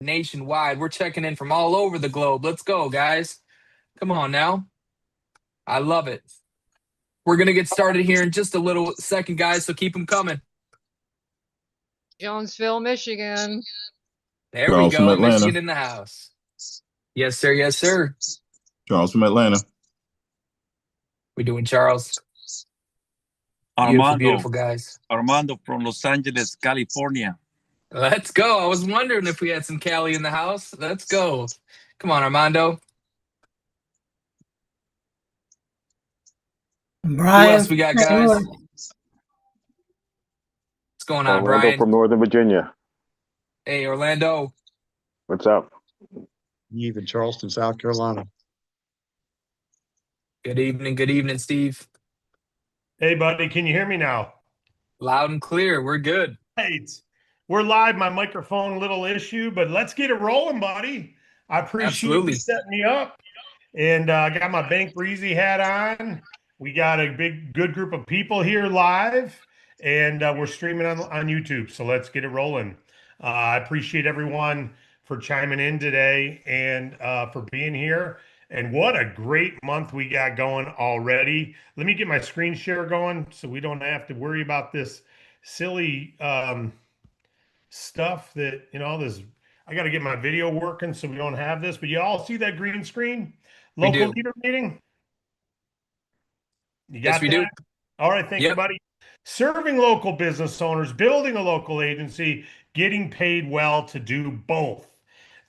nationwide. We're checking in from all over the globe. Let's go, guys. Come on now. I love it. We're going to get started here in just a little second, guys, so keep them coming. Jonesville, Michigan. There we Charles from go. Atlanta. Michigan in the house. Yes, sir. Yes, sir. Charles from Atlanta. We doing, Charles? Armando, beautiful guys. Armando from Los Angeles, California. Let's go. I was wondering if we had some Cali in the house. Let's go. Come on, Armando. Brian. Who else we got, guys? What's going on, Orlando Brian? from Northern Virginia. Hey, Orlando. What's up? Steve in Charleston, South Carolina. Good evening, Steve. Hey, buddy, can you hear me now? Loud and clear. We're good. Hey, we're live. My microphone, little issue, but let's get it rolling, buddy. I appreciate you setting me up. And I got my Bank Breezy hat on. We got a good group of people here live, and we're streaming on YouTube. So let's get it rolling. I appreciate everyone for chiming in today and for being here. And what a great month we got going already. Let me get my screen share going so we don't have to worry about this silly stuff that, I got to get my video working so we don't have this. But you all see that green screen? Local leader meeting? You got yes, we do. All right, thank you, buddy. Serving local business owners, building a local agency, getting paid well to do both.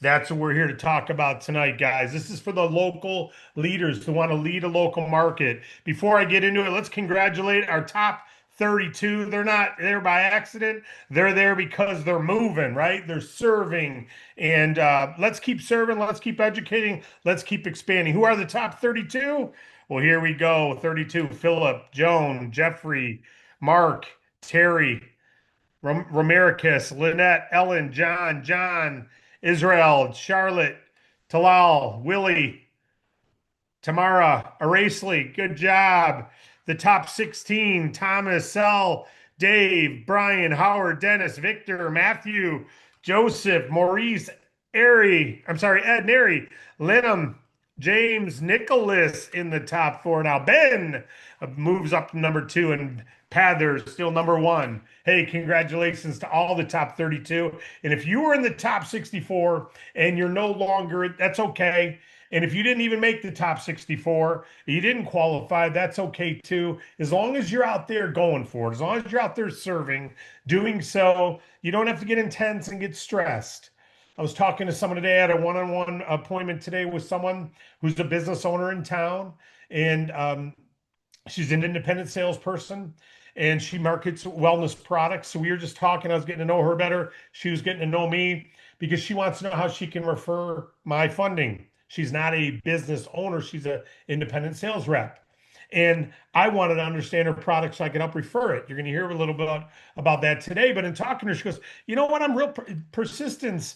That's what we're here to talk about tonight, guys. This is for the local leaders who want to lead a local market. Before I get into it, let's congratulate our top 32. They're not there by accident. They're there because they're moving, right? They're serving. And let's keep serving. Let's keep educating. Let's keep expanding. Who are the top 32? Well, here we go. 32, Philip, Joan, Jeffrey, Mark, Terry, Romericus, Lynette, Ellen, John, Israel, Charlotte, Talal, Willie, Tamara, Aracely, good job. The top 16, Thomas, Sel, Dave, Brian, Howard, Dennis, Victor, Matthew, Joseph, Maurice, Ed, Neri, Linham, James, Nicholas in the top 4. Now Ben moves up to number 2 and Pather still number 1. Hey, congratulations to all the top 32. And if you were in the top 64 and you're no longer, that's okay. And if you didn't even make the top 64, you didn't qualify, that's okay too. As long as you're out there going for it, as long as you're out there serving, doing so, you don't have to get intense and get stressed. I was talking to someone today. I had a one-on-one appointment today with someone who's a business owner in town, and she's an independent salesperson, and she markets wellness products. So we were just talking. I was getting to know her better. She was getting to know me because she wants to know how she can refer my funding. She's not a business owner. She's an independent sales rep. And I wanted to understand her product so I can help refer it. You're going to hear a little bit about that today. But in talking to her, she goes, you know what? I'm real persistence.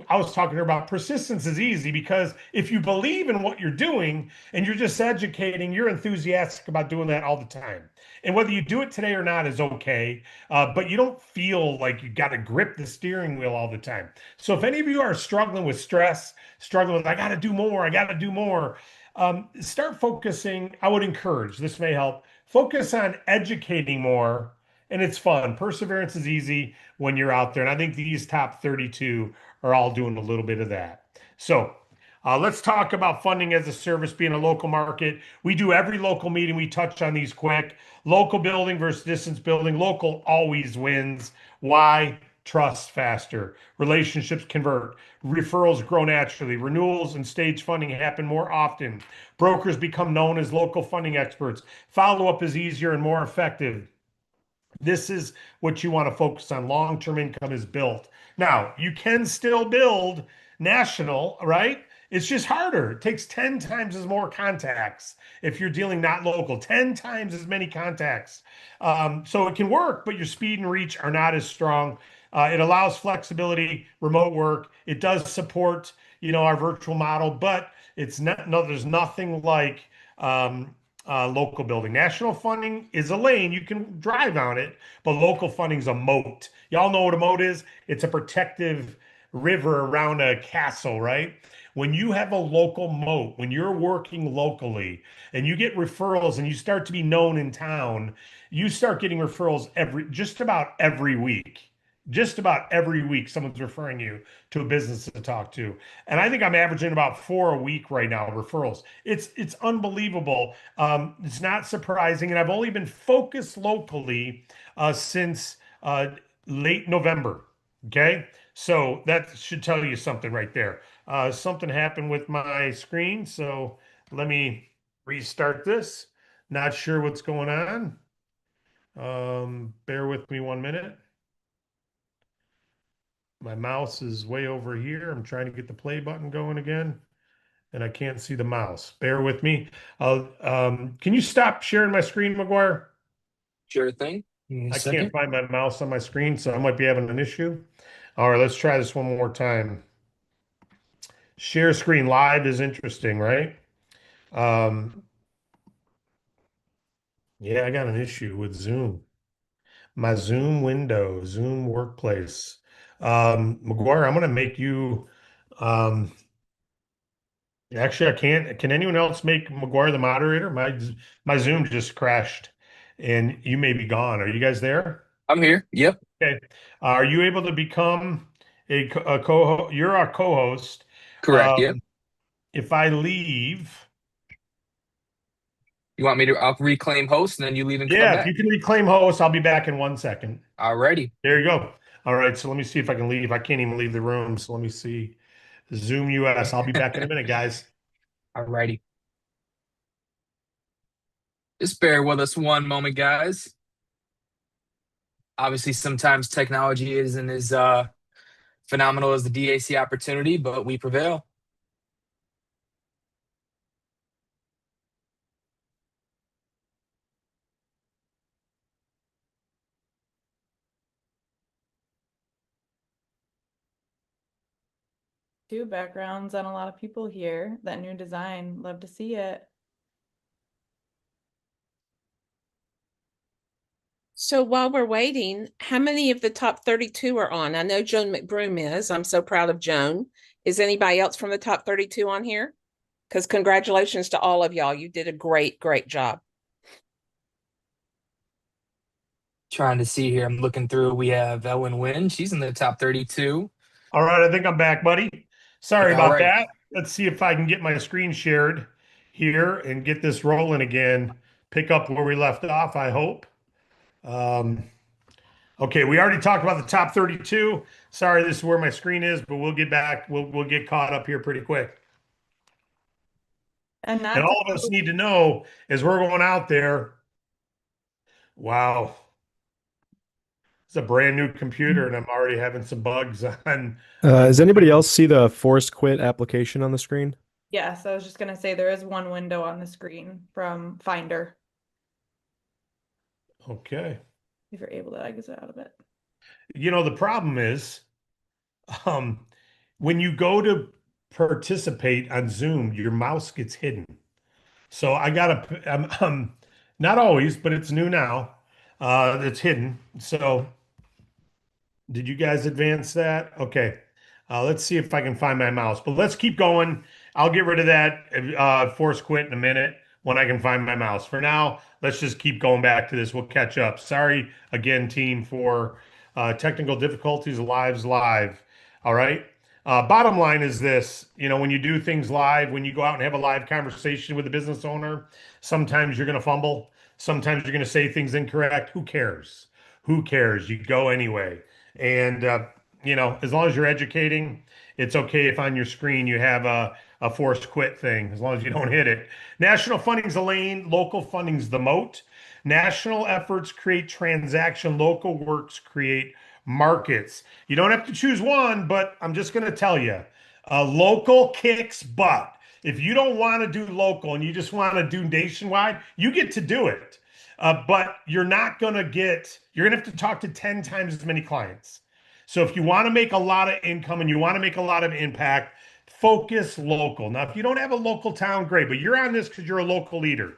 I was talking to her about persistence is easy because if you believe in what you're doing and you're just educating, you're enthusiastic about doing that all the time. And whether you do it today or not is okay. But you don't feel like you got to grip the steering wheel all the time. So if any of you are struggling with stress, struggling with, I got to do more, start focusing. I would encourage, this may help, focus on educating more, and it's fun. Perseverance is easy when you're out there, and I think these top 32 are all doing a little bit of that. So let's talk about funding as a service, being a local market. We do every local meeting. We touch on these quick. Local building versus distance building. Local always wins. Why? Trust faster. Relationships convert. Referrals grow naturally. Renewals and stage funding happen more often. Brokers become known as local funding experts. Follow-up is easier and more effective. This is what you want to focus on. Long-term income is built. Now, you can still build national, right? It's just harder. It takes 10 times as more contacts if you're dealing not local, 10 times as many contacts. So it can work, but your speed and reach are not as strong. It allows flexibility, remote work. It does support, our virtual model, but it's not, no, there's nothing like local building. National funding is a lane. You can drive on it, but local funding is a moat. Y'all know what a moat is? It's a protective river around a castle, right? When you have a local moat, when you're working locally and you get referrals and you start to be known in town, you start getting referrals just about every week. Just about every week, someone's referring you to a business to talk to. And I think I'm averaging about 4 a week right now, referrals. It's unbelievable. It's not surprising. And I've only been focused locally since late November. Okay. So that should tell you something right there. Something happened with my screen. So let me restart this. Not sure what's going on. Bear with me 1 minute. My mouse is way over here. I'm trying to get the play button going again, and I can't see the mouse. Bear with me. Can you stop sharing my screen, McGuire? Sure thing. Give me a I second. can't find my mouse on my screen, so I might be having an issue. All right, let's try this one more time. Share screen live is interesting, right? Yeah, I got an issue with Zoom. My Zoom window, Zoom workplace. McGuire, I'm going to make you. Actually, I can't. Can anyone else make McGuire the moderator? My Zoom just crashed, and you may be gone. Are you guys there? I'm here. Yep. Okay. Are you able to become a co-host? You're our co-host. Correct. Yep. If I leave, You want me to? I'll reclaim host, and then you leave and come yeah, if back. you can reclaim host, I'll be back in 1 second. Alrighty. There you go. All right. So let me see if I can leave. I can't even leave the room. So let me see. Zoom US. I'll be back in a minute, guys. Alrighty. Just bear with us one moment, guys. Obviously, sometimes technology isn't as phenomenal as the DAC opportunity, but we prevail. Two backgrounds on a lot of people here. That new design, love to see it. So while we're waiting, how many of the top 32 are on? I know Joan McBroom is. I'm so proud of Joan. Is anybody else from the top 32 on here? Because congratulations to all of y'all. You did a great, great job. Trying to see here. I'm looking through. We have Ellen Wynn. She's in the top 32. All right. I think I'm back, buddy. Sorry All about right. that. Let's see if I can get my screen shared here and get this rolling again. Pick up where we left off, I hope. Okay, we already talked about the top 32. Sorry, this is where my screen is, but we'll get back. We'll get caught up here pretty quick. And And all of us need to know as we're going out there. Wow. It's a brand new computer, and I'm already having some bugs on. Does anybody else see the forced quit application on the screen? Yes, I was just gonna say there is one window on the screen from Finder. Okay. If you're able to exit out of it. You know, the problem is when you go to participate on Zoom, your mouse gets hidden. So I gotta, not always, but it's new now. It's hidden. So did you guys advance that? Okay. Let's see if I can find my mouse, but let's keep going. I'll get rid of that force quit in a minute when I can find my mouse. For now, let's just keep going back to this. We'll catch up. Sorry again, team, for technical difficulties. Lives live. All right. Bottom line is this, you know, when you do things live, when you go out and have a live conversation with a business owner, sometimes you're going to fumble. Sometimes you're going to say things incorrect. Who cares? Who cares? You go anyway. And, you know, as long as you're educating, it's okay if on your screen you have a forced quit thing, as long as you don't hit it. National funding's the lane, local funding's the moat. National efforts create transaction, local works create markets. You don't have to choose one, but I'm just going to tell you, local kicks butt. If you don't want to do local and you just want to do nationwide, you get to do it. But you're not going to get, you're going to have to talk to 10 times as many clients. So if you want to make a lot of income and you want to make a lot of impact, focus local. Now, if you don't have a local town, great, but you're on this because you're a local leader,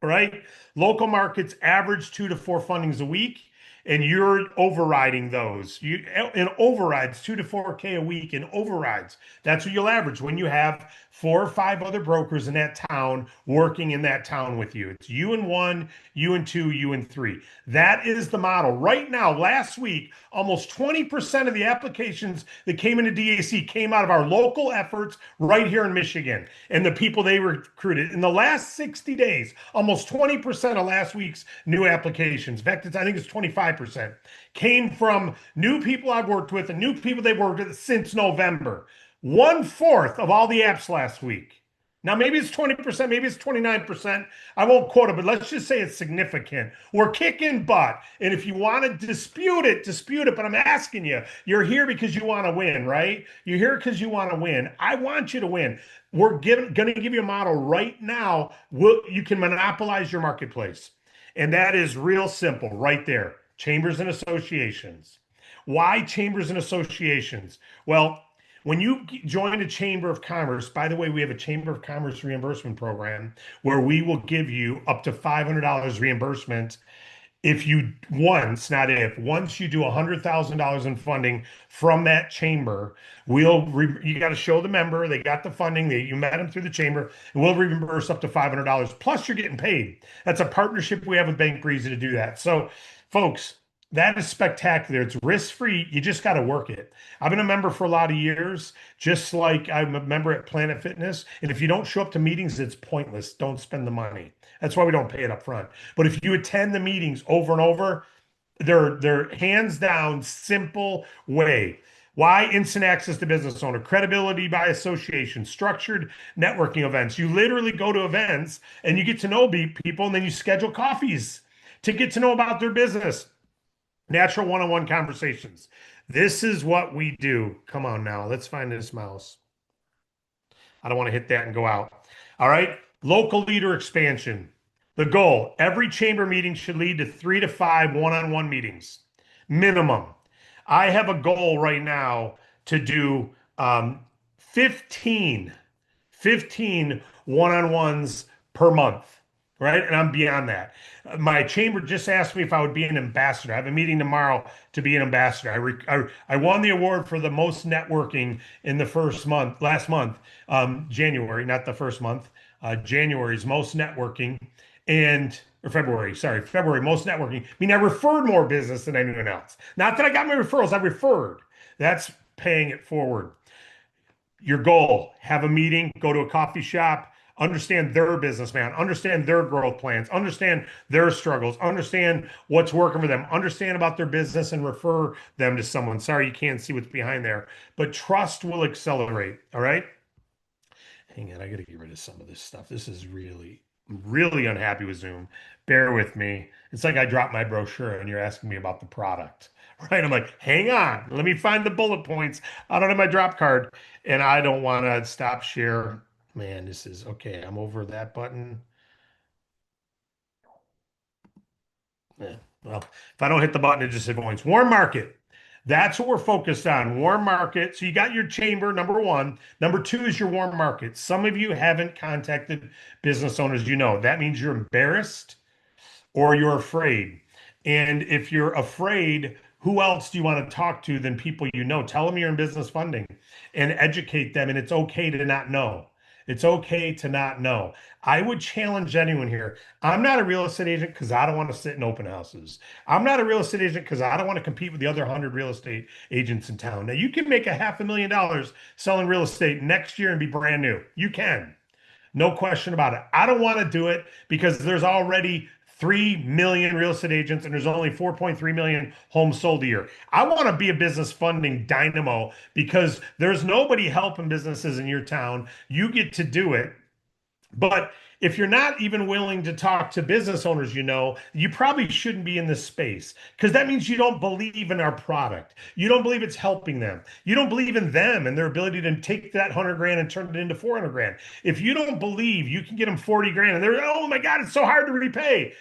right? Local markets average 2 to 4 fundings a week. and you're overriding those. In overrides, 2 to 4K a week in overrides. That's what you'll average when you have 4 or 5 other brokers in that town working in that town with you. It's you and 1, you and 2, you and 3. That is the model. Right now, last week, almost 20% of the applications that came into DAC came out of our local efforts right here in Michigan and the people they recruited. In the last 60 days, almost 20% of last week's new applications, in fact, I think it's 25%, came from new people I've worked with and new people they've worked with since November. 1/4 of all the apps last week. Now, maybe it's 20%, maybe it's 29%. I won't quote it, but let's just say it's significant. We're kicking butt. And if you want to dispute it, dispute it. But I'm asking you, you're here because you want to win, right? You're here because you want to win. I want you to win. We're going to give you a model right now. You can monopolize your marketplace. And that is real simple right there. Chambers and associations. Why chambers and associations? Well, when you join a Chamber of Commerce, by the way, we have a Chamber of Commerce reimbursement program where we will give you up to $500 reimbursement if you once you do $100,000 in funding from that chamber. You got to show the member they got the funding, you met them through the chamber, and we'll reimburse up to $500. Plus, you're getting paid. That's a partnership we have with Bank Breezy to do that. So, folks, that is spectacular. It's risk-free. You just got to work it. I've been a member for a lot of years, just like I'm a member at Planet Fitness. And if you don't show up to meetings, it's pointless. Don't spend the money. That's why we don't pay it up front. But if you attend the meetings over and over, they're hands down simple way. Why instant access to business owner? Credibility by association, structured networking events. You literally go to events and you get to know people, and then you schedule coffees to get to know about their business. Natural one-on-one conversations. This is what we do. Come on now. Let's find this mouse. I don't want to hit that and go out. All right. Local leader expansion. The goal, every chamber meeting should lead to 3 to 5 one-on-one meetings. Minimum. I have a goal right now to do 15 one-on-ones per month. Right? And I'm beyond that. My chamber just asked me if I would be an ambassador. I have a meeting tomorrow to be an ambassador. I won the award for the most networking in the last month, January, not the first month, January's most networking, February, most networking. I mean, I referred more business than anyone else. Not that I got my referrals, I referred. That's paying it forward. Your goal, have a meeting, go to a coffee shop, understand their business, man. Understand their growth plans. Understand their struggles. Understand what's working for them. Understand about their business and refer them to someone. Sorry, you can't see what's behind there. But trust will accelerate. All right? Hang on. I got to get rid of some of this stuff. This is really unhappy with Zoom. Bear with me. It's like I dropped my brochure and you're asking me about the product. Right? I'm like, hang on. Let me find the bullet points. I don't have my drop card. And I don't want to stop share. Man, this is okay. I'm over that button. Yeah, well, if I don't hit the button, it just hit points. Warm market. That's what we're focused on. Warm market. So you got your chamber, number 1. Number 2 is your warm market. Some of you haven't contacted business owners. That means you're embarrassed or you're afraid. And if you're afraid, who else do you want to talk to than people you know? Tell them you're in business funding and educate them. And it's okay to not know. It's okay to not know. I would challenge anyone here. I'm not a real estate agent because I don't want to sit in open houses. I'm not a real estate agent because I don't want to compete with the other 100 real estate agents in town. Now, you can make $500,000 selling real estate next year and be brand new. You can. No question about it. I don't want to do it because there's already 3 million real estate agents and there's only 4.3 million homes sold a year. I want to be a business funding dynamo because there's nobody helping businesses in your town. You get to do it. But if you're not even willing to talk to business owners, you probably shouldn't be in this space because that means you don't believe in our product. You don't believe it's helping them. You don't believe in them and their ability to take that 100 grand and turn it into 400 grand. If you don't believe you can get them 40 grand and they're, oh my God, it's so hard to repay,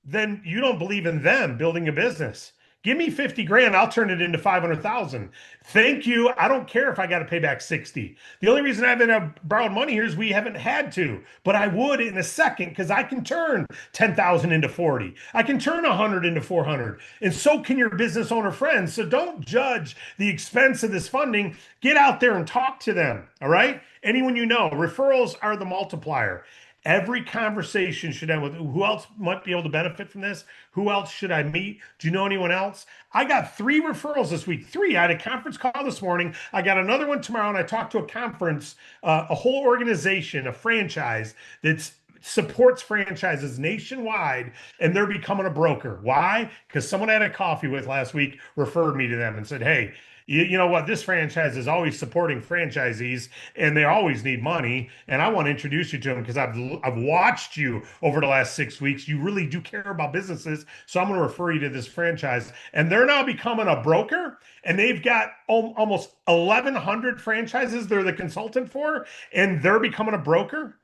then you don't believe in them building a business. Give me 50 grand. I'll turn it into 500,000. Thank you. I don't care if I got to pay back 60. The only reason I haven't borrowed money here is we haven't had to, but I would in a second because I can turn 10,000 into 40. I can turn 100 into 400. And so can your business owner friends. So don't judge the expense of this funding. Get out there and talk to them. All right. Anyone you know, referrals are the multiplier. Every conversation should end with who else might be able to benefit from this? Who else should I meet? Do you know anyone else? I got 3 referrals this week. 3. I had a conference call this morning. I got another one tomorrow, and I talked to a conference, a whole organization, a franchise that supports franchises nationwide, and they're becoming a broker. Why? Because someone I had a coffee with last week referred me to them and said, hey, you know what? This franchise is always supporting franchisees, and they always need money. And I want to introduce you to them because I've watched you over the last 6 weeks. You really do care about businesses, so I'm going to refer you to this franchise. And they're now becoming a broker, and they've got almost 1,100 franchises they're the consultant for, and they're becoming a broker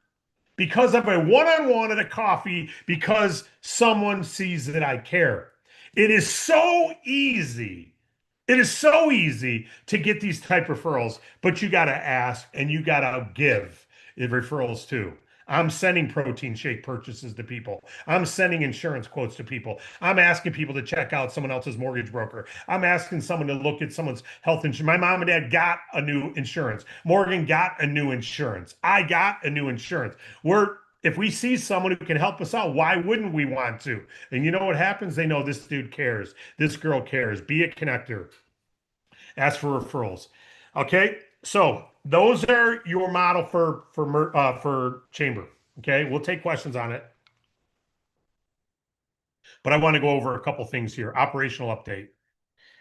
because of a one-on-one at a coffee because someone sees that I care. It is so easy. It is so easy to get these type referrals, but you got to ask and you got to give referrals too. I'm sending protein shake purchases to people. I'm sending insurance quotes to people. I'm asking people to check out someone else's mortgage broker. I'm asking someone to look at someone's health insurance. My mom and dad got a new insurance. Morgan got a new insurance. I got a new insurance. If we see someone who can help us out, why wouldn't we want to? And you know what happens? They know this dude cares. This girl cares. Be a connector. Ask for referrals. Okay, so those are your model for chamber. Okay, we'll take questions on it, but I want to go over a couple things here. Operational update,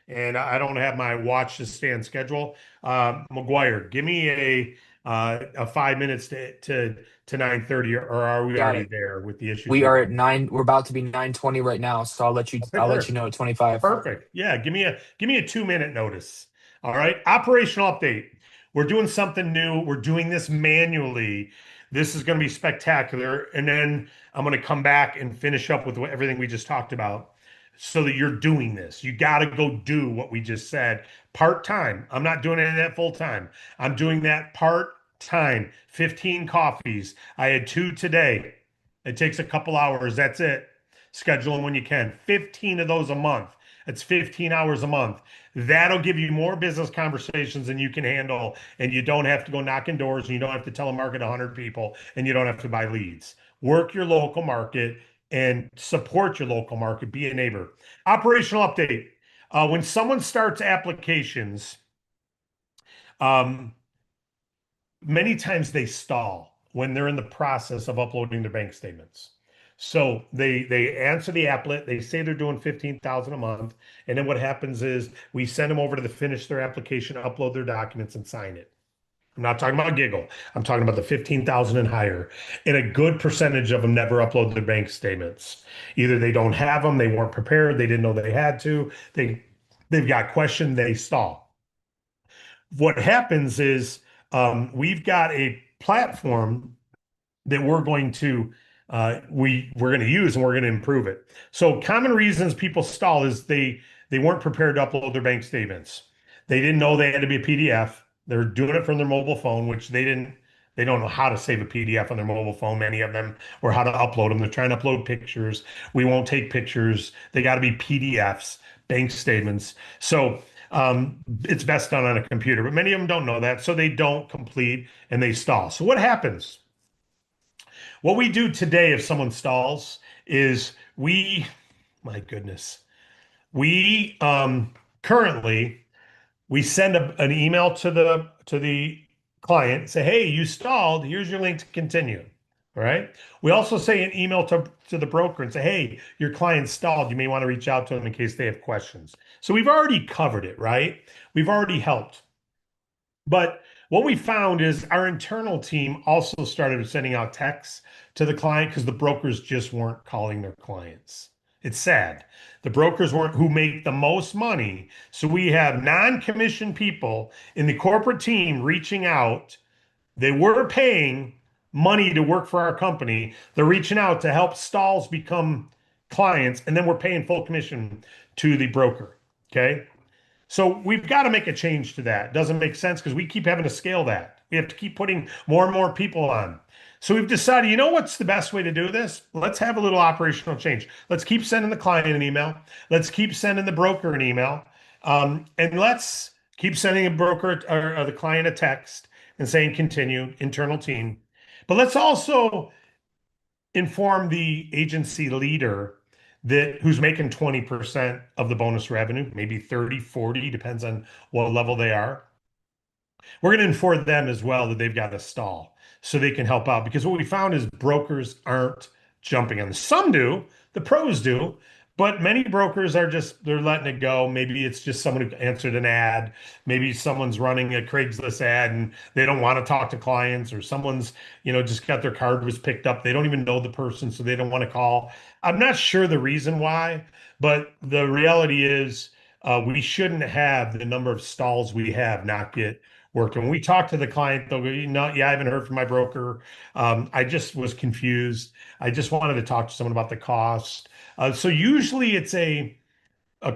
and I don't have my watch to stand schedule. McGuire, give me a 5 minutes to 9:30, or are we Got already it. there with the issues? We are at 9. We're about to be 9:20 right now, so I'll let you know at 25. Perfect. Yeah, give me a 2-minute notice. All right. Operational update. We're doing something new. We're doing this manually. This is going to be spectacular. And then I'm going to come back and finish up with everything we just talked about so that you're doing this. You got to go do what we just said part-time. I'm not doing any of that full-time. I'm doing that part-time. 15 coffees. I had 2 today. It takes a couple hours. That's it. Schedule them when you can. 15 of those a month. That's 15 hours a month. That'll give you more business conversations than you can handle. And you don't have to go knocking doors, and you don't have to telemarket 100 people, and you don't have to buy leads. Work your local market and support your local market. Be a neighbor. Operational update. When someone starts applications, many times they stall when they're in the process of uploading their bank statements. So they answer the applet, they say they're doing 15,000 a month, and then what happens is we send them over to finish their application, upload their documents, and sign it. I'm not talking about Giggle. I'm talking about the 15,000 and higher. And a good percentage of them never upload their bank statements. Either they don't have them, they weren't prepared, they didn't know they had to, they've got questions, they stall. What happens is we've got a platform that we're going to we're going to use, and we're going to improve it. So common reasons people stall is they weren't prepared to upload their bank statements. They didn't know they had to be a PDF. They're doing it from their mobile phone, which they don't know how to save a PDF on their mobile phone, many of them, or how to upload them. They're trying to upload pictures. We won't take pictures. They got to be PDFs, bank statements. So it's best done on a computer, but many of them don't know that. So they don't complete and they stall. So what happens? What we do today if someone stalls is my goodness, we currently we send an email to the client, say, hey, you stalled, here's your link to continue. All right. We also say an email to the broker and say, hey, your client stalled. You may want to reach out to them in case they have questions. So we've already covered it, right? We've already helped. But what we found is our internal team also started sending out texts to the client because the brokers just weren't calling their clients. It's sad. The brokers weren't who make the most money. So we have non-commissioned people in the corporate team reaching out. They were paying money to work for our company. They're reaching out to help stalls become clients, and then we're paying full commission to the broker. Okay. So we've got to make a change to that. Doesn't make sense because we keep having to scale that. We have to keep putting more and more people on. So we've decided, you know what's the best way to do this? Let's have a little operational change. Let's keep sending the client an email. Let's keep sending the broker an email. And let's keep sending a broker or the client a text and saying continue, internal team. But let's also inform the agency leader that who's making 20% of the bonus revenue, maybe 30, 40, depends on what level they are. We're going to inform them as well that they've got a stall so they can help out, because what we found is brokers aren't jumping on this. Some do, the pros do, but many brokers are just, they're letting it go. Maybe it's just someone who answered an ad. Maybe someone's running a Craigslist ad and they don't want to talk to clients, or someone's, just got their card was picked up. They don't even know the person, so they don't want to call. I'm not sure the reason why, but the reality is we shouldn't have the number of stalls we have not get worked. When we talk to the client, they'll go, yeah, I haven't heard from my broker. I just was confused. I just wanted to talk to someone about the cost. So usually it's a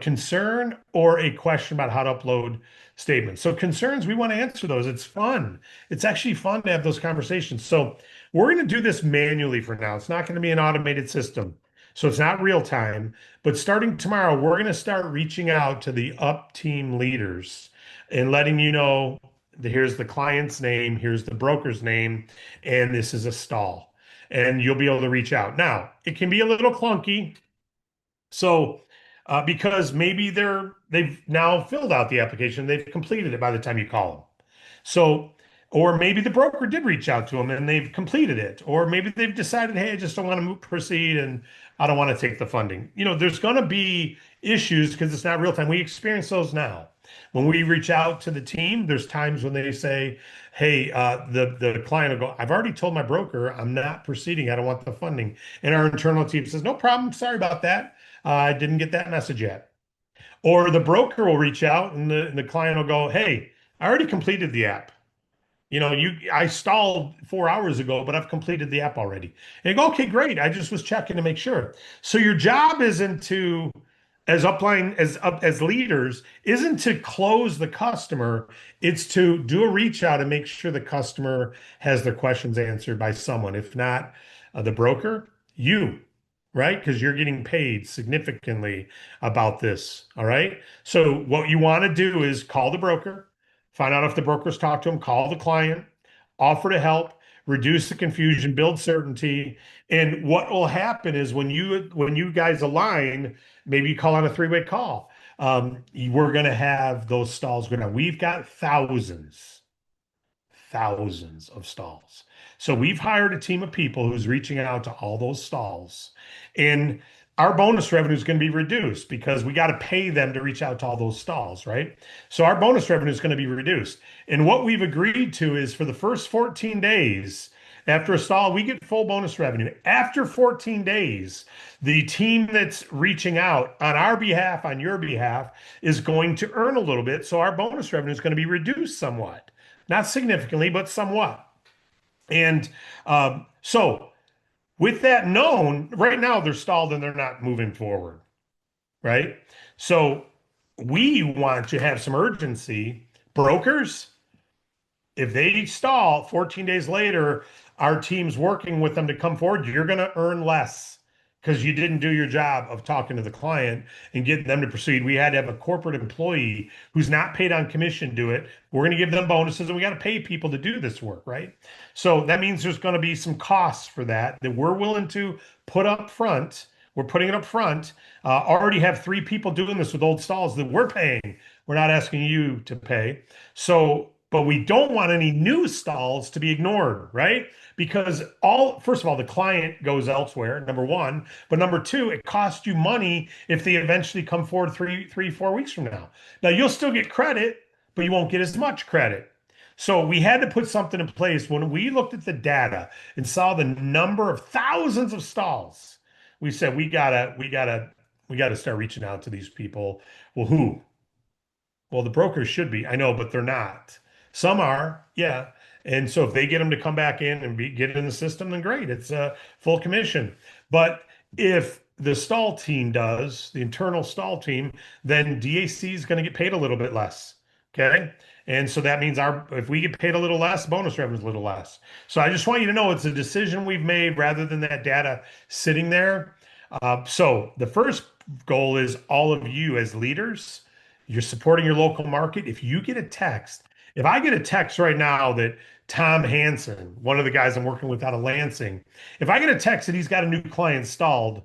concern or a question about how to upload statements. So concerns, we want to answer those. It's fun. It's actually fun to have those conversations. So we're going to do this manually for now. It's not going to be an automated system. So it's not real time, but starting tomorrow, we're going to start reaching out to the up team leaders and letting you know that here's the client's name, here's the broker's name, and this is a stall. And you'll be able to reach out. Now, it can be a little clunky. So because maybe they've now filled out the application, they've completed it by the time you call them. So, or maybe the broker did reach out to them and they've completed it, or maybe they've decided, hey, I just don't want to proceed and I don't want to take the funding. There's going to be issues because it's not real time. We experience those now. When we reach out to the team, there's times when they say, hey, the client will go, I've already told my broker I'm not proceeding. I don't want the funding. And our internal team says, no problem. Sorry about that. I didn't get that message yet. Or the broker will reach out and the client will go, hey, I already completed the app. I stalled 4 hours ago, but I've completed the app already. And you go, okay, great. I just was checking to make sure. So your job isn't to, as leaders, isn't to close the customer. It's to do a reach out and make sure the customer has their questions answered by someone. If not the broker, you, right? Because you're getting paid significantly about this. All right. So what you want to do is call the broker, find out if the broker's talked to him, call the client, offer to help, reduce the confusion, build certainty. And what will happen is when you guys align, maybe you call on a three-way call. We're going to have those stalls go down. We've got thousands of stalls. So we've hired a team of people who's reaching out to all those stalls. And our bonus revenue is going to be reduced because we got to pay them to reach out to all those stalls, right? So our bonus revenue is going to be reduced. And what we've agreed to is for the first 14 days after a stall, we get full bonus revenue. After 14 days, the team that's reaching out on our behalf, on your behalf, is going to earn a little bit. So our bonus revenue is going to be reduced somewhat. Not significantly, but somewhat. And so with that known, right now they're stalled and they're not moving forward, right? So we want to have some urgency. Brokers, if they stall 14 days later, our team's working with them to come forward, you're going to earn less because you didn't do your job of talking to the client and getting them to proceed. We had to have a corporate employee who's not paid on commission do it. We're going to give them bonuses and we got to pay people to do this work, right? So that means there's going to be some costs for that we're willing to put up front. We're putting it up front. Already have 3 people doing this with old stalls that we're paying. We're not asking you to pay. So, but we don't want any new stalls to be ignored, right? Because first of all, the client goes elsewhere, number one. But number two, it costs you money if they eventually come forward 4 weeks from now. Now, you'll still get credit, but you won't get as much credit. So we had to put something in place. When we looked at the data and saw the number of thousands of stalls, we said, we gotta start reaching out to these people. Well, who? Well, the brokers should be. I know, but they're not. Some are, yeah. And so if they get them to come back in and get it in the system, then great. It's a full commission. But if the stall team does, the internal stall team, then DAC is going to get paid a little bit less. Okay. And so that means if we get paid a little less, bonus revenue is a little less. So I just want you to know it's a decision we've made rather than that data sitting there. So the first goal is all of you as leaders, you're supporting your local market. If you get a text, if I get a text right now that Tom Hansen, one of the guys I'm working with out of Lansing, if I get a text that he's got a new client stalled,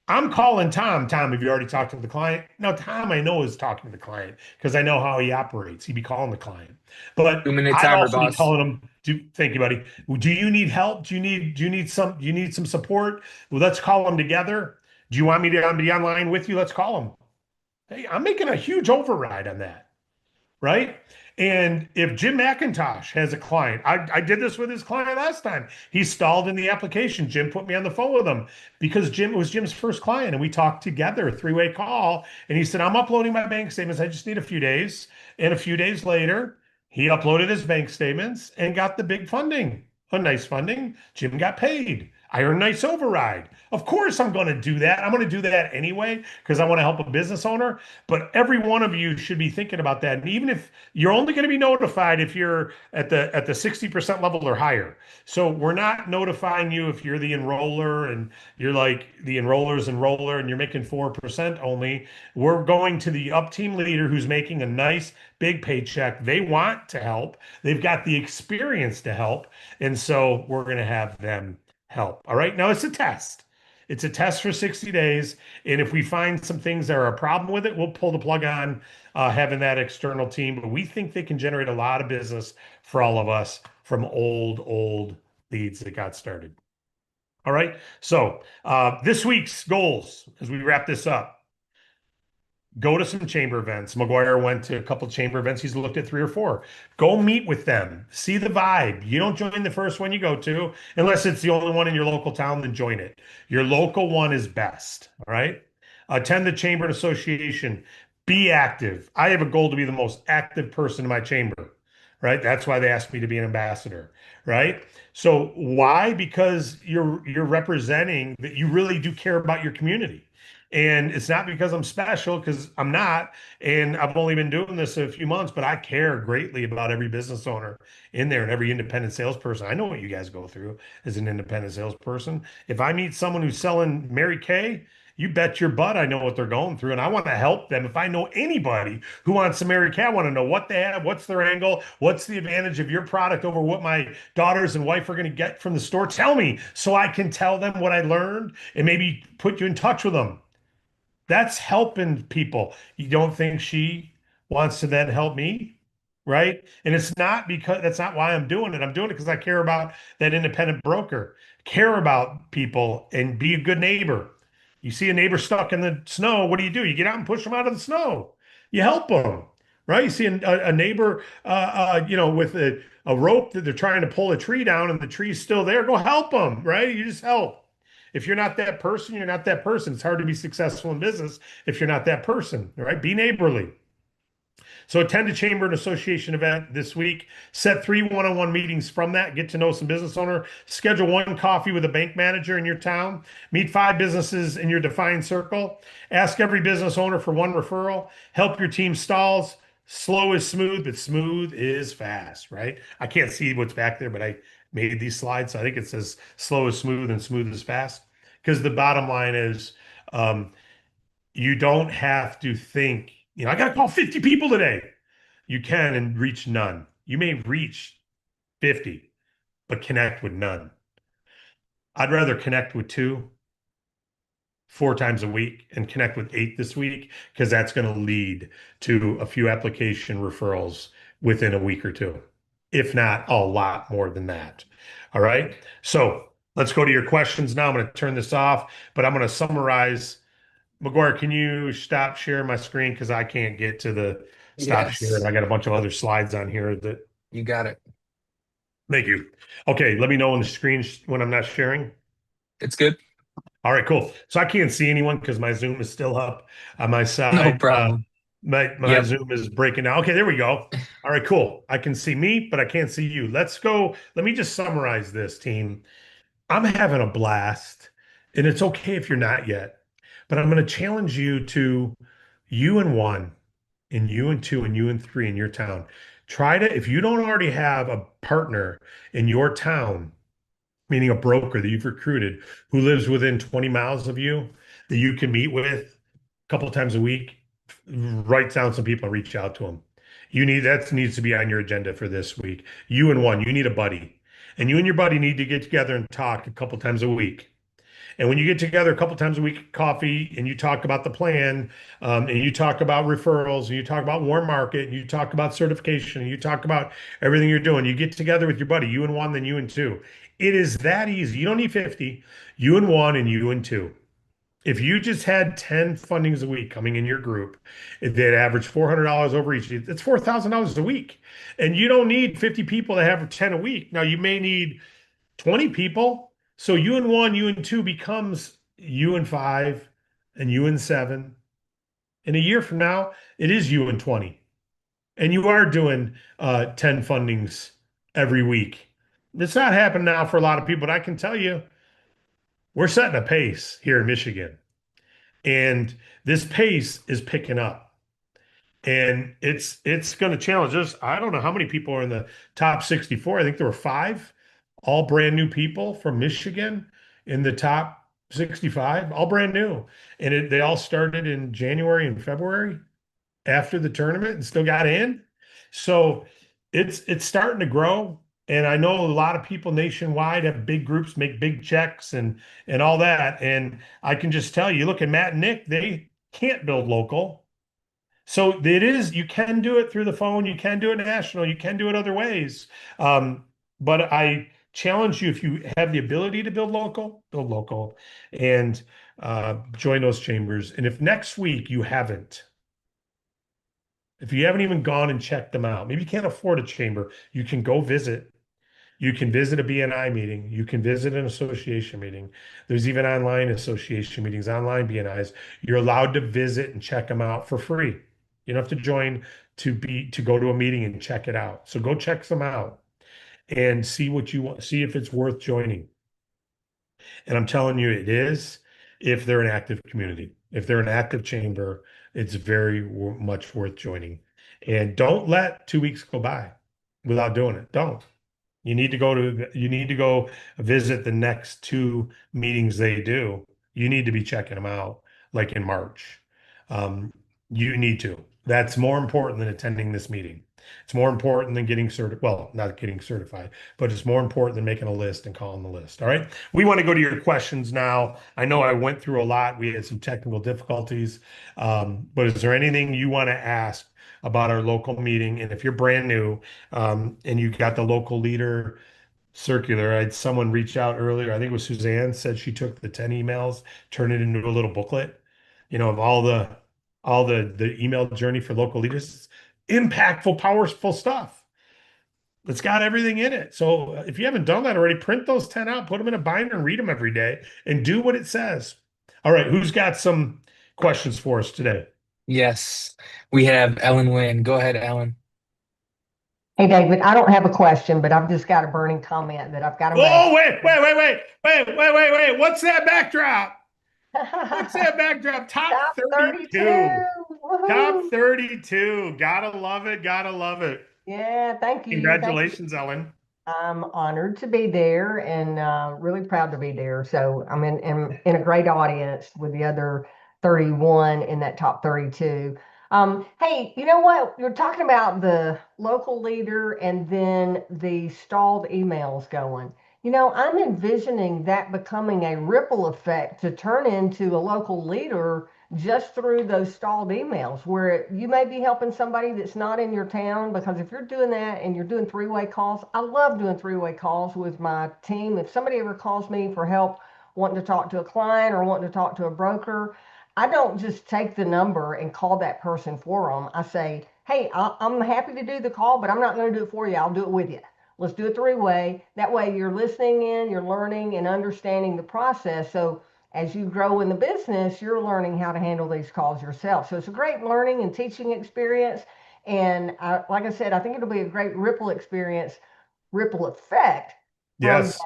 I'm calling Tom. Tom, have you already talked to the client? No, Tom, I know is talking to the client because I know how he operates. He'd be calling the client. But 2-minute I'd timer, also be boss. calling him. Thank you, buddy. Do you need help? Do you need some support? Well, let's call them together. Do you want me to be online with you? Let's call them. Hey, I'm making a huge override on that. Right? And if Jim McIntosh has a client, I did this with his client last time. He stalled in the application. Jim put me on the phone with him because it was Jim's first client, and we talked together, a three-way call. And he said, I'm uploading my bank statements. I just need a few days. And a few days later, he uploaded his bank statements and got the big funding, a nice funding. Jim got paid. I earned a nice override. Of course, I'm going to do that. I'm going to do that anyway because I want to help a business owner. But every one of you should be thinking about that. And even if you're only going to be notified if you're at the 60% level or higher. So we're not notifying you if you're the enroller and you're like the enroller's enroller and you're making 4% only. We're going to the up team leader who's making a nice big paycheck. They want to help. They've got the experience to help. And so we're going to have them help. All right. Now it's a test. It's a test for 60 days. And if we find some things that are a problem with it, we'll pull the plug on having that external team. But we think they can generate a lot of business for all of us from old leads that got started. All right. So this week's goals, as we wrap this up, go to some chamber events. McGuire went to a couple of chamber events. He's looked at 3 or 4. Go meet with them. See the vibe. You don't join the first one you go to, unless it's the only one in your local town, then join it. Your local one is best. All right. Attend the chamber and association. Be active. I have a goal to be the most active person in my chamber. Right. That's why they asked me to be an ambassador. Right. So why? Because you're representing that you really do care about your community. And it's not because I'm special, because I'm not. And I've only been doing this a few months, but I care greatly about every business owner in there and every independent salesperson. I know what you guys go through as an independent salesperson. If I meet someone who's selling Mary Kay, you bet your butt I know what they're going through. And I want to help them. If I know anybody who wants some Mary Kay, I want to know what they have, what's their angle, what's the advantage of your product over what my daughters and wife are going to get from the store. Tell me so I can tell them what I learned and maybe put you in touch with them. That's helping people. You don't think she wants to then help me? Right. And it's not because that's not why I'm doing it. I'm doing it because I care about that independent broker, care about people and be a good neighbor. You see a neighbor stuck in the snow. What do? You get out and push them out of the snow. You help them. Right. You see a neighbor, with a rope that they're trying to pull a tree down and the tree's still there. Go help them. Right. You just help. If you're not that person, you're not that person. It's hard to be successful in business if you're not that person, right? Be neighborly. So attend a chamber and association event this week. Set 3 one-on-one meetings from that. Get to know some business owner. Schedule 1 coffee with a bank manager in your town. Meet 5 businesses in your defined circle. Ask every business owner for 1 referral. Help your team stalls. Slow is smooth, but smooth is fast, right? I can't see what's back there, but I made these slides. So I think it says slow is smooth and smooth is fast. Because the bottom line is you don't have to think, I got to call 50 people today. You can and reach none. You may reach 50, but connect with none. I'd rather connect with 2, 4 times a week and connect with 8 this week, because that's going to lead to a few application referrals within a week or 2, if not a lot more than that. All right. So let's go to your questions now. I'm going to turn this off, but I'm going to summarize. McGuire, can you stop sharing my screen? Because I can't get to the stop sharing. I got a bunch of other slides on here that. You got it. Thank you. Okay. Let me know on the screen when I'm not sharing. It's good. All right, cool. So I can't see anyone because my Zoom is still up on my side. No problem. My Zoom is breaking down. Okay, there we go. All right, cool. I can see me, but I can't see you. Let's go. Let me just summarize this, team. I'm having a blast. And it's okay if you're not yet, but I'm going to challenge you to you and one and you and two and you and three in your town. Try to, if you don't already have a partner in your town, meaning a broker that you've recruited who lives within 20 miles of you that you can meet with a couple of times a week, write down some people and reach out to them. That needs to be on your agenda for this week. You and one, you need a buddy. And you and your buddy need to get together and talk a couple times a week. And when you get together a couple times a week, coffee, and you talk about the plan, and you talk about referrals, and you talk about warm market, and you talk about certification, and you talk about everything you're doing, you get together with your buddy, you and one, then you and two. It is that easy. You don't need 50, you and one, and you and two. If you just had 10 fundings a week coming in your group, they'd average $400 over each. It's $4,000 a week. And you don't need 50 people to have 10 a week. Now, you may need 20 people. So you and one, you and two becomes you and five and you and seven. In a year from now, it is you and 20. And you are doing 10 fundings every week. It's not happening now for a lot of people, but I can tell you, we're setting a pace here in Michigan. And this pace is picking up. And it's going to challenge us. I don't know how many people are in the top 64. I think there were 5, all brand new people from Michigan in the top 65, all brand new. And they all started in January and February after the tournament and still got in. So it's starting to grow. And I know a lot of people nationwide have big groups, make big checks and all that. And I can just tell you, look at Matt and Nick, they can't build local. So you can do it through the phone, you can do it national, you can do it other ways. But I challenge you, if you have the ability to build local and join those chambers. And if next week if you haven't even gone and checked them out, maybe you can't afford a chamber, you can go visit. You can visit a BNI meeting. You can visit an association meeting. There's even online association meetings, online BNIs. You're allowed to visit and check them out for free. You don't have to join to go to a meeting and check it out. So go check them out and see what you want, see if it's worth joining. And I'm telling you, it is, if they're an active community. If they're an active chamber, it's very much worth joining. And don't let 2 weeks go by without doing it. Don't. You need to go visit the next 2 meetings they do. You need to be checking them out, like in March. You need to. That's more important than attending this meeting. It's more important than getting certified. Well, not getting certified, but it's more important than making a list and calling the list. All right. We want to go to your questions now. I know I went through a lot. We had some technical difficulties. But is there anything you want to ask about our local meeting? And if you're brand new, and you got the local leader circular, I had someone reach out earlier. I think it was Suzanne, said she took the 10 emails, turned it into a little booklet, of all the email journey for local leaders. Impactful, powerful stuff. It's got everything in it. So if you haven't done that already, print those 10 out, put them in a binder and read them every day and do what it says. All right. Who's got some questions for us today? Yes, we have Ellen Wynn. Go ahead, Ellen. Hey, David, I don't have a question, but I've just got a burning comment that I've got to make. Oh, wait. What's that backdrop? What's that backdrop? Top 32. Top 32. Gotta love it. Gotta love it. Yeah, thank you. Congratulations, Ellen. I'm honored to be there and really proud to be there. So I'm in a great audience with the other 31 in that top 32. Hey, you know what? You're talking about the local leader and then the stalled emails going. I'm envisioning that becoming a ripple effect to turn into a local leader just through those stalled emails, where you may be helping somebody that's not in your town. Because if you're doing that and you're doing 3-way calls, I love doing 3-way calls with my team. If somebody ever calls me for help, wanting to talk to a client or wanting to talk to a broker, I don't just take the number and call that person for them. I say, hey, I'm happy to do the call, but I'm not going to do it for you. I'll do it with you. Let's do it 3-way. That way you're listening in, you're learning and understanding the process. So as you grow in the business, you're learning how to handle these calls yourself. So it's a great learning and teaching experience. And like I said, I think it'll be a great ripple effect. Yes.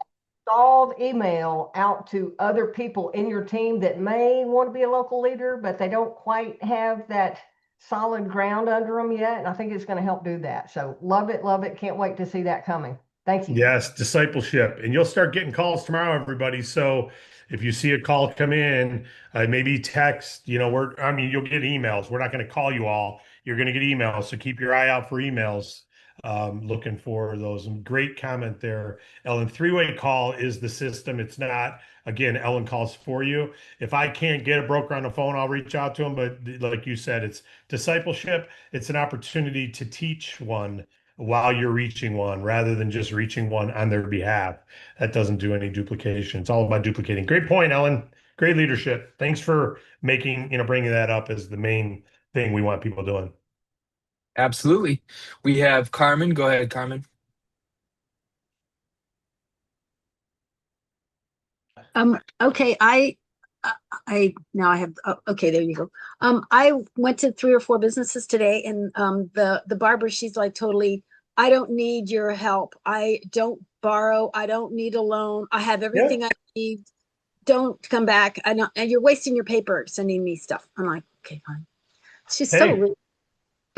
stalled email out to other people in your team that may want to be a local leader, but they don't quite have that solid ground under them yet. And I think it's going to help do that. So love it, love it. Can't wait to see that coming. Thank you. Yes, discipleship. And you'll start getting calls tomorrow, everybody. So if you see a call come in, maybe text, you'll get emails. We're not going to call you all. You're going to get emails. So keep your eye out for emails. Looking for those. And great comment there, Ellen. Three-way call is the system. It's not, again, Ellen calls for you. If I can't get a broker on the phone, I'll reach out to them. But like you said, it's discipleship. It's an opportunity to teach one while you're reaching one rather than just reaching one on their behalf. That doesn't do any duplication. It's all about duplicating. Great point, Ellen. Great leadership. Thanks for bringing that up as the main thing we want people doing. Absolutely. We have Carmen. Go ahead, Carmen. Okay, now I have, okay, there you go. I went to 3 or 4 businesses today, and the barber, she's like, totally, I don't need your help. I don't borrow. I don't need a loan. I have everything I need. Don't come back. I know, and you're wasting your paper sending me stuff. I'm like, okay, fine. She's so rude.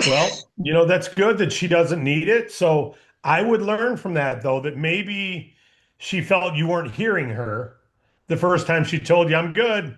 Well, that's good that she doesn't need it. So I would learn from that, though, that maybe she felt you weren't hearing her the first time she told you, I'm good.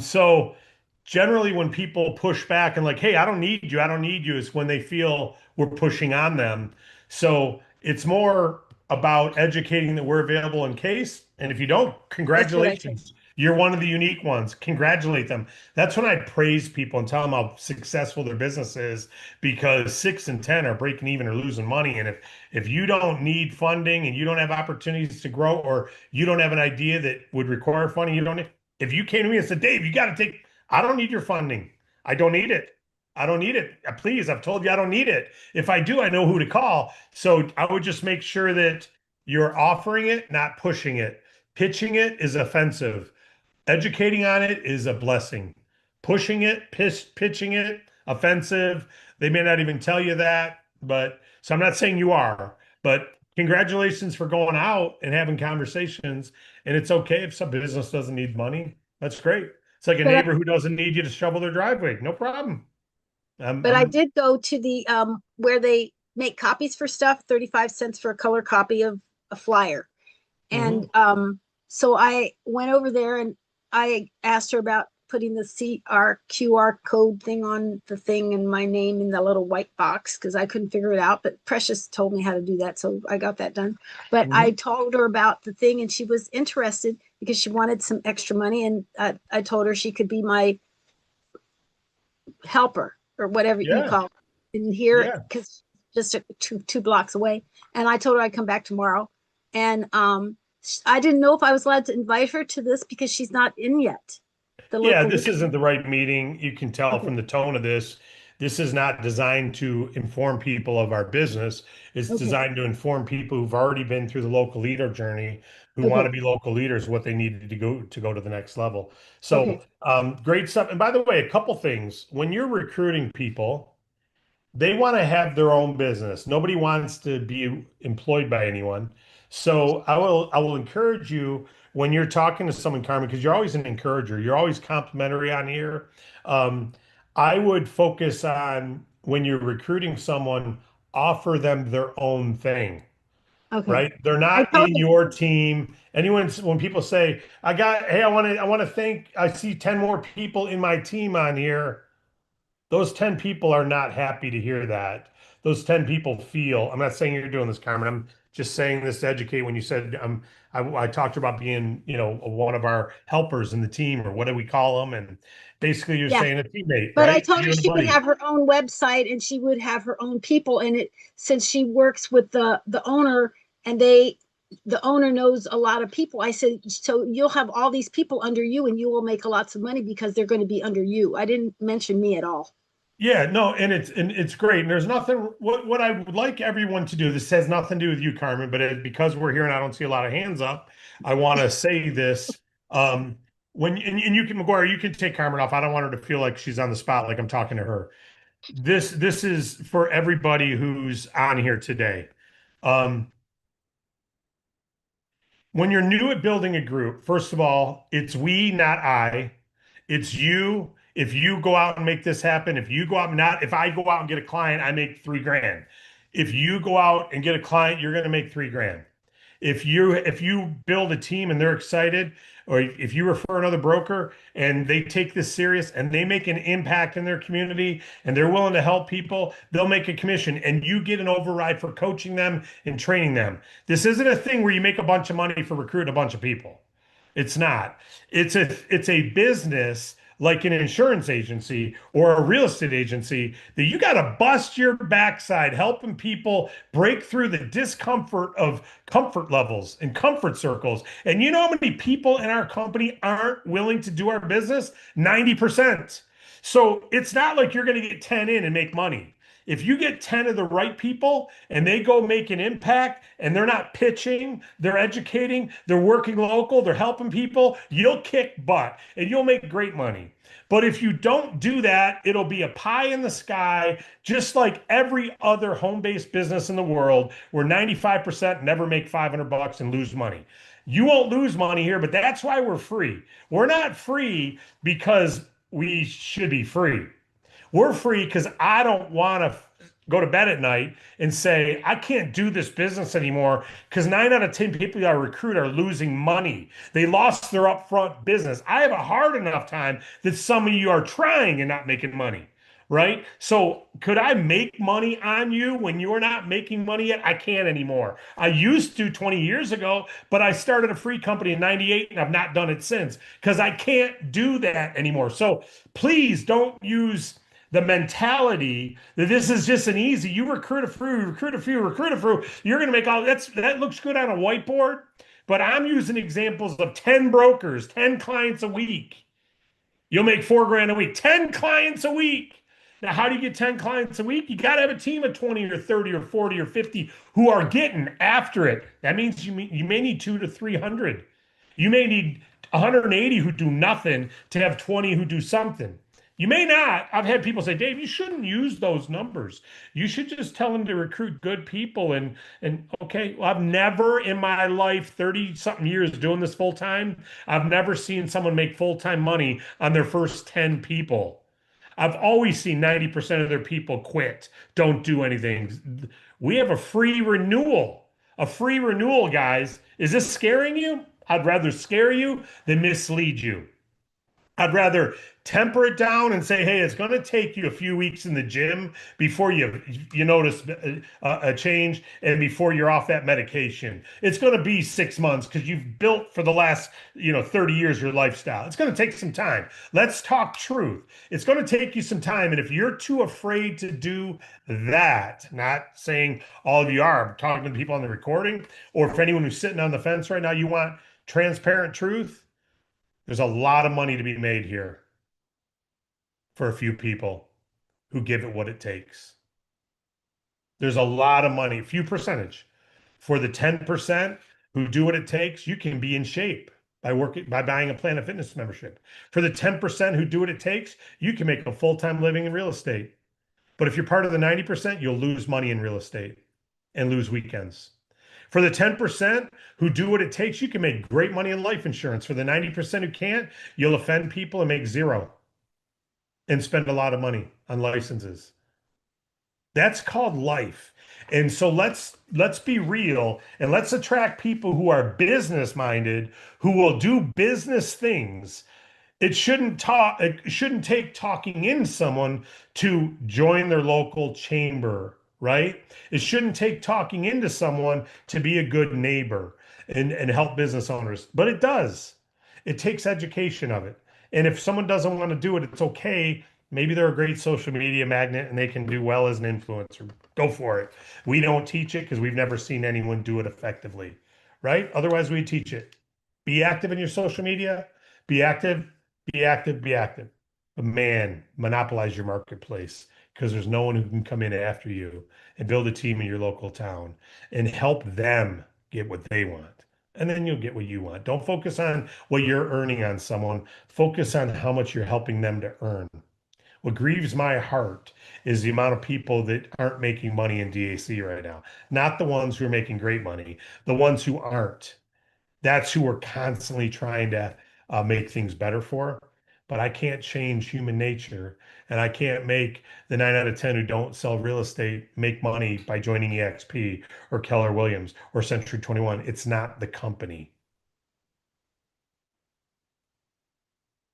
So generally when people push back and like, hey, I don't need you, is when they feel we're pushing on them. So it's more about educating that we're available in case. And if you don't, congratulations. You're one of the unique ones. Congratulate them. That's when I praise people and tell them how successful their business is, because 6 and 10 are breaking even or losing money. And if you don't need funding and you don't have opportunities to grow, or you don't have an idea that would require funding, if you came to me and said, Dave, I don't need your funding. I don't need it. I don't need it. Please, I've told you I don't need it. If I do, I know who to call. So I would just make sure that you're offering it, not pushing it. Pitching it is offensive. Educating on it is a blessing. Pushing it, pitching it, offensive. They may not even tell you that, so I'm not saying you are, but congratulations for going out and having conversations. And it's okay if some business doesn't need money. That's great. It's like a neighbor who doesn't need you to shovel their driveway. No problem. I did go to the where they make copies for stuff, 35 cents for a color copy of a flyer. And so I went over there and I asked her about putting the QR code thing on the thing and my name in the little white box, because I couldn't figure it out. But Precious told me how to do that, so I got that done. But I told her about the thing, and she was interested because she wanted some extra money. And I told her she could be my helper or whatever you call it in here, because just two blocks away. And I told her I'd come back tomorrow. And I didn't know if I was allowed to invite her to this because she's not in yet. This isn't the right meeting. You can tell from the tone of this. This is not designed to inform people of our business. It's designed to inform people who've already been through the local leader journey, who want to be local leaders, what they need to go to the next level. So great stuff. And by the way, a couple things. When you're recruiting people, they want to have their own business. Nobody wants to be employed by anyone. So I will encourage you when you're talking to someone, Carmen, because you're always an encourager. You're always complimentary on here. I would focus on, when you're recruiting someone, offer them their own thing. Right? They're not in your team. When people say, I want to thank, I see 10 more people in my team on here. Those 10 people are not happy to hear that. Those 10 people feel, I'm not saying you're doing this, Carmen. I'm just saying this to educate. When you said, I talked about being, one of our helpers in the team, or what do we call them? And basically you're saying a teammate, but right? I told her she would have her own website and she would have her own people in it, since she works with the owner, and the owner knows a lot of people. I said, so you'll have all these people under you and you will make lots of money because they're going to be under you. I didn't mention me at all. Yeah, no, and it's great. And there's nothing, what I would like everyone to do, this has nothing to do with you, Carmen, but because we're here and I don't see a lot of hands up, I want to say this. And you can, McGuire, you can take Carmen off. I don't want her to feel like she's on the spot, like I'm talking to her. This is for everybody who's on here today. When you're new at building a group, first of all, it's we, not I. It's you. If you go out and make this happen, if I go out and get a client, I make $3,000. If you go out and get a client, you're going to make $3,000. If you build a team and they're excited, or if you refer another broker and they take this serious and they make an impact in their community and they're willing to help people, they'll make a commission and you get an override for coaching them and training them. This isn't a thing where you make a bunch of money for recruiting a bunch of people. It's not. It's a business like an insurance agency or a real estate agency that you got to bust your backside helping people break through the discomfort of comfort levels and comfort circles. And you know how many people in our company aren't willing to do our business? 90%. So it's not like you're going to get 10 in and make money. If you get 10 of the right people and they go make an impact and they're not pitching, they're educating, they're working local, they're helping people, you'll kick butt and you'll make great money. But if you don't do that, it'll be a pie in the sky, just like every other home-based business in the world where 95% never make $500 and lose money. You won't lose money here, but that's why we're free. We're not free because we should be free. We're free because I don't want to go to bed at night and say, I can't do this business anymore because 9 out of 10 people I recruit are losing money. They lost their upfront business. I have a hard enough time that some of you are trying and not making money, right? So could I make money on you when you're not making money yet? I can't anymore. I used to 20 years ago, but I started a free company in 98 and I've not done it since because I can't do that anymore. So please don't use the mentality that this is just an easy, you recruit a few, you're going to make all that looks good on a whiteboard. But I'm using examples of 10 brokers, 10 clients a week. You'll make $4,000 a week, 10 clients a week. Now, how do you get 10 clients a week? You got to have a team of 20 or 30 or 40 or 50 who are getting after it. That means you may need 200 to 300. You may need 180 who do nothing to have 20 who do something. You may not. I've had people say, Dave, you shouldn't use those numbers. You should just tell them to recruit good people. And okay, well, I've never in my life, 30 something years doing this full time, I've never seen someone make full-time money on their first 10 people. I've always seen 90% of their people quit, don't do anything. We have a free renewal. A free renewal, guys. Is this scaring you? I'd rather scare you than mislead you. I'd rather temper it down and say, hey, it's going to take you a few weeks in the gym before you notice a change and before you're off that medication. It's going to be 6 months because you've built for the last 30 years your lifestyle. It's going to take some time. Let's talk truth. It's going to take you some time. And if you're too afraid to do that, not saying all of you are, I'm talking to people on the recording, or if anyone who's sitting on the fence right now, you want transparent truth, there's a lot of money to be made here for a few people who give it what it takes. There's a lot of money, few percentage. For the 10% who do what it takes, you can be in shape by buying a Planet Fitness membership. For the 10% who do what it takes, you can make a full-time living in real estate. But if you're part of the 90%, you'll lose money in real estate and lose weekends. For the 10% who do what it takes, you can make great money in life insurance. For the 90% who can't, you'll offend people and make zero and spend a lot of money on licenses. That's called life. And so let's be real and let's attract people who are business minded, who will do business things. It shouldn't take talking in someone to join their local chamber, right? It shouldn't take talking into someone to be a good neighbor and help business owners, but it does. It takes education of it. And if someone doesn't want to do it, it's okay. Maybe they're a great social media magnet and they can do well as an influencer. Go for it. We don't teach it because we've never seen anyone do it effectively, right? Otherwise, we teach it. Be active in your social media. Be active, be active, be active. But man, monopolize your marketplace because there's no one who can come in after you and build a team in your local town and help them get what they want. And then you'll get what you want. Don't focus on what you're earning on someone. Focus on how much you're helping them to earn. What grieves my heart is the amount of people that aren't making money in DAC right now. Not the ones who are making great money, the ones who aren't. That's who we're constantly trying to make things better for. But I can't change human nature, and I can't make the 9 out of 10 who don't sell real estate make money by joining EXP or Keller Williams or Century 21. It's not the company.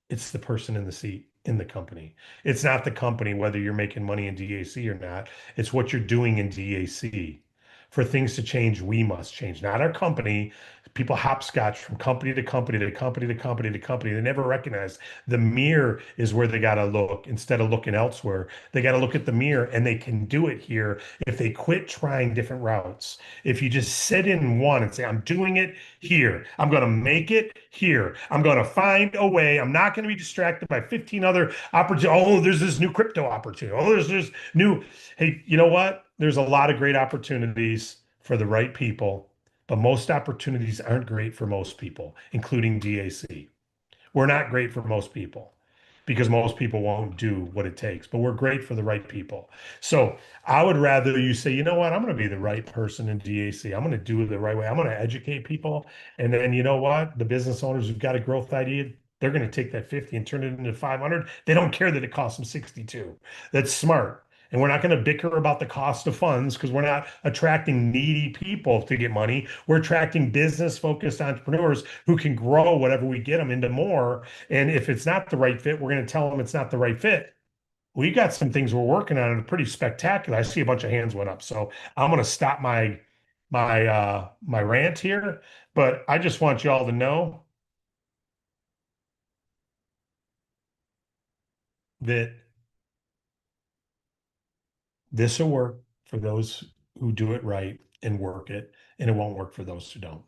It's the person in the seat in the company. It's not the company, whether you're making money in DAC or not. It's what you're doing in DAC. For things to change, we must change, not our company. People hopscotch from company to company to company to company to company. They never recognize the mirror is where they got to look instead of looking elsewhere. They got to look at the mirror, and they can do it here if they quit trying different routes. If you just sit in one and say, I'm doing it here, I'm going to make it here, I'm going to find a way, I'm not going to be distracted by 15 other opportunities. Oh, there's this new crypto opportunity. Oh, there's this new, hey, you know what? There's a lot of great opportunities for the right people. But most opportunities aren't great for most people, including DAC. We're not great for most people because most people won't do what it takes, but we're great for the right people. So I would rather you say, you know what, I'm going to be the right person in DAC. I'm going to do it the right way. I'm going to educate people. And then you know what? The business owners who've got a growth idea, they're going to take that 50 and turn it into 500. They don't care that it costs them 62. That's smart. And we're not going to bicker about the cost of funds because we're not attracting needy people to get money. We're attracting business-focused entrepreneurs who can grow whatever we get them into more. And if it's not the right fit, we're going to tell them it's not the right fit. We got some things we're working on that are pretty spectacular. I see a bunch of hands went up, so I'm going to stop my rant here. But I just want you all to know that this will work for those who do it right and work it, and it won't work for those who don't.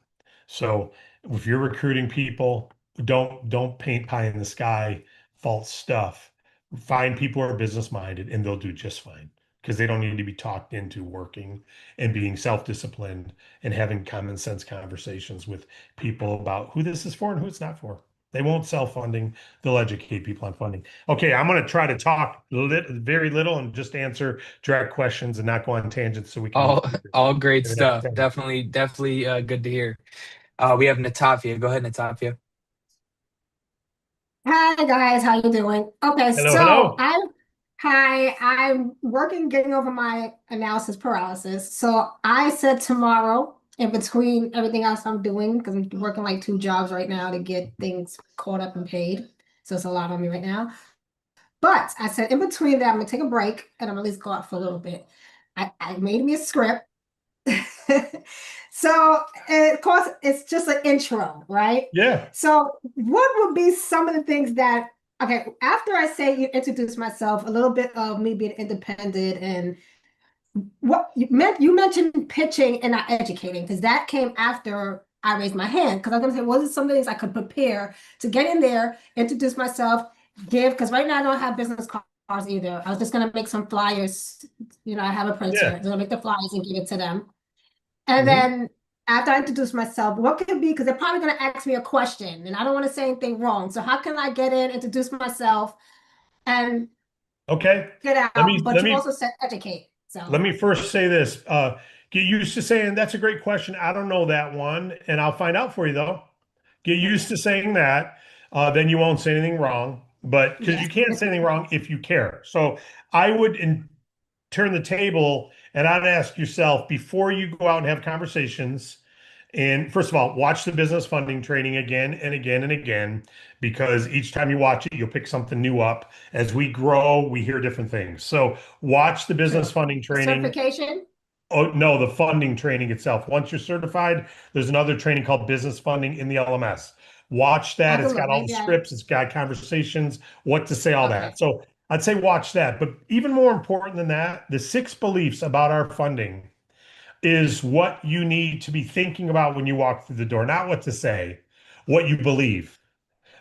So if you're recruiting people, don't paint pie in the sky false stuff. Find people who are business minded, and they'll do just fine because they don't need to be talked into working and being self-disciplined and having common sense conversations with people about who this is for and who it's not for. They won't sell funding. They'll educate people on funding. Okay, I'm going to try to talk very little and just answer direct questions and not go on tangents so we can. All great Maybe stuff. next time. Definitely good to hear. We have Natafia. Go ahead, Natafia. Hi guys, how you doing? Okay, Hello, so hello. I'm working getting over my analysis paralysis. So I said tomorrow, in between everything else I'm doing, because I'm working like 2 jobs right now to get things caught up and paid. So it's a lot on me right now. But I said in between that, I'm gonna take a break and I'm gonna at least go out for a little bit. I made me a script. So, of course, it's just an intro, right? Yeah. So, what would be some of the things that, okay, after I say you introduce myself, a little bit of me being independent and what you mentioned pitching and not educating, because that came after I raised my hand. Because I was going to say, what are some things I could prepare to get in there, introduce myself, give, because right now I don't have business cards either. I was just going to make some flyers. You know, I have a printer. Yeah. I'm going to make the flyers and give it to them. And then after I introduce myself, what could it be? Because they're probably going to ask me a question and I don't want to say anything wrong. So how can I get in, introduce myself and get out? But you also said educate. So let me first say this. Get used to saying that's a great question. I don't know that one. And I'll find out for you though. Get used to saying that. Then you won't say anything wrong. But because you can't say anything wrong if you care. So I would turn the table and I'd ask yourself before you go out and have conversations. And first of all, watch the business funding training again and again and again, because each time you watch it, you'll pick something new up. As we grow, we hear different things. So watch the business funding training. certification? Oh, no, the funding training itself. Once you're certified, there's another training called business funding in the LMS. Watch that. It's got all the scripts. It's got conversations, what to say, all that. So I'd say watch that. But even more important than that, the 6 beliefs about our funding is what you need to be thinking about when you walk through the door, not what to say, what you believe.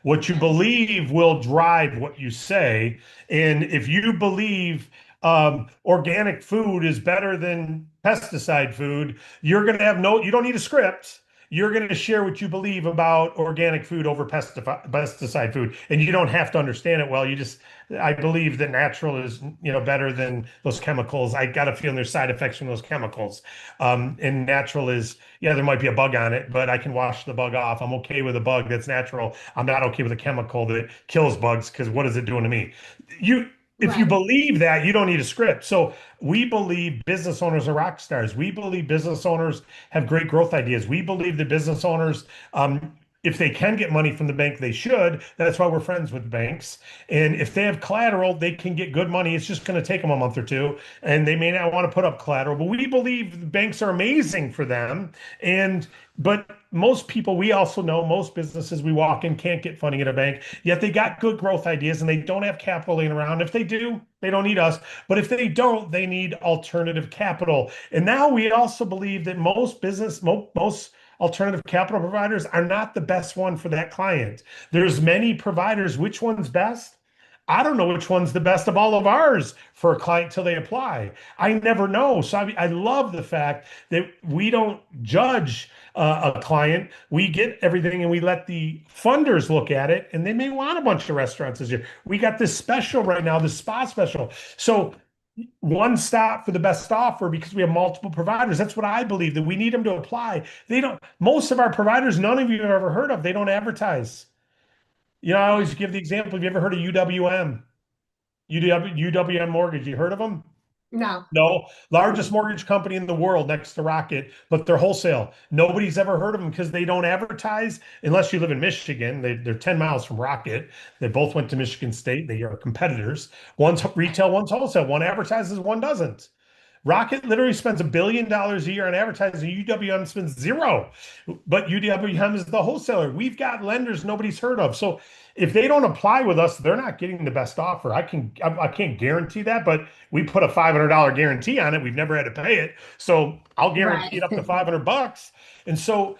What you believe will drive what you say. And if you believe organic food is better than pesticide food, you're going to have you don't need a script. you're going to share what you believe about organic food over pesticide food, and you don't have to understand it well. I believe that natural is, better than those chemicals. I got a feeling there's side effects from those chemicals. And natural is, yeah, there might be a bug on it, but I can wash the bug off. I'm okay with a bug that's natural. I'm not okay with a chemical that kills bugs, because what is it doing to me? If you believe that, you don't need a script. So we believe business owners are rock stars. We believe business owners have great growth ideas. We believe that business owners, if they can get money from the bank, they should. That's why we're friends with banks. And if they have collateral, they can get good money. It's just going to take them a month or two, and they may not want to put up collateral. But we believe banks are amazing for them. But most people, we also know most businesses we walk in can't get funding at a bank, yet they got good growth ideas and they don't have capital laying around. If they do, they don't need us. But if they don't, they need alternative capital. And now we also believe that most alternative capital providers are not the best one for that client. There's many providers. Which one's best? I don't know which one's the best of all of ours for a client till they apply. I never know. So I love the fact that we don't judge a client. We get everything and we let the funders look at it, and they may want a bunch of restaurants this year. We got this special right now, the spa special. So one stop for the best offer, because we have multiple providers. That's what I believe, that we need them to apply. Most of our providers, none of you have ever heard of, they don't advertise. I always give the example. Have you ever heard of UWM? UWM Mortgage. You heard of them? No. No. Largest mortgage company in the world next to Rocket, but they're wholesale. Nobody's ever heard of them because they don't advertise unless you live in Michigan. They're 10 miles from Rocket. They both went to Michigan State. They are competitors. One's retail, one's wholesale. One advertises, one doesn't. Rocket literally spends $1 billion a year on advertising. UWM spends zero, but UWM is the wholesaler. We've got lenders nobody's heard of. So if they don't apply with us, they're not getting the best offer. I can't guarantee that, but we put a $500 guarantee on it. We've never had to pay it, so I'll guarantee it up to $500. And so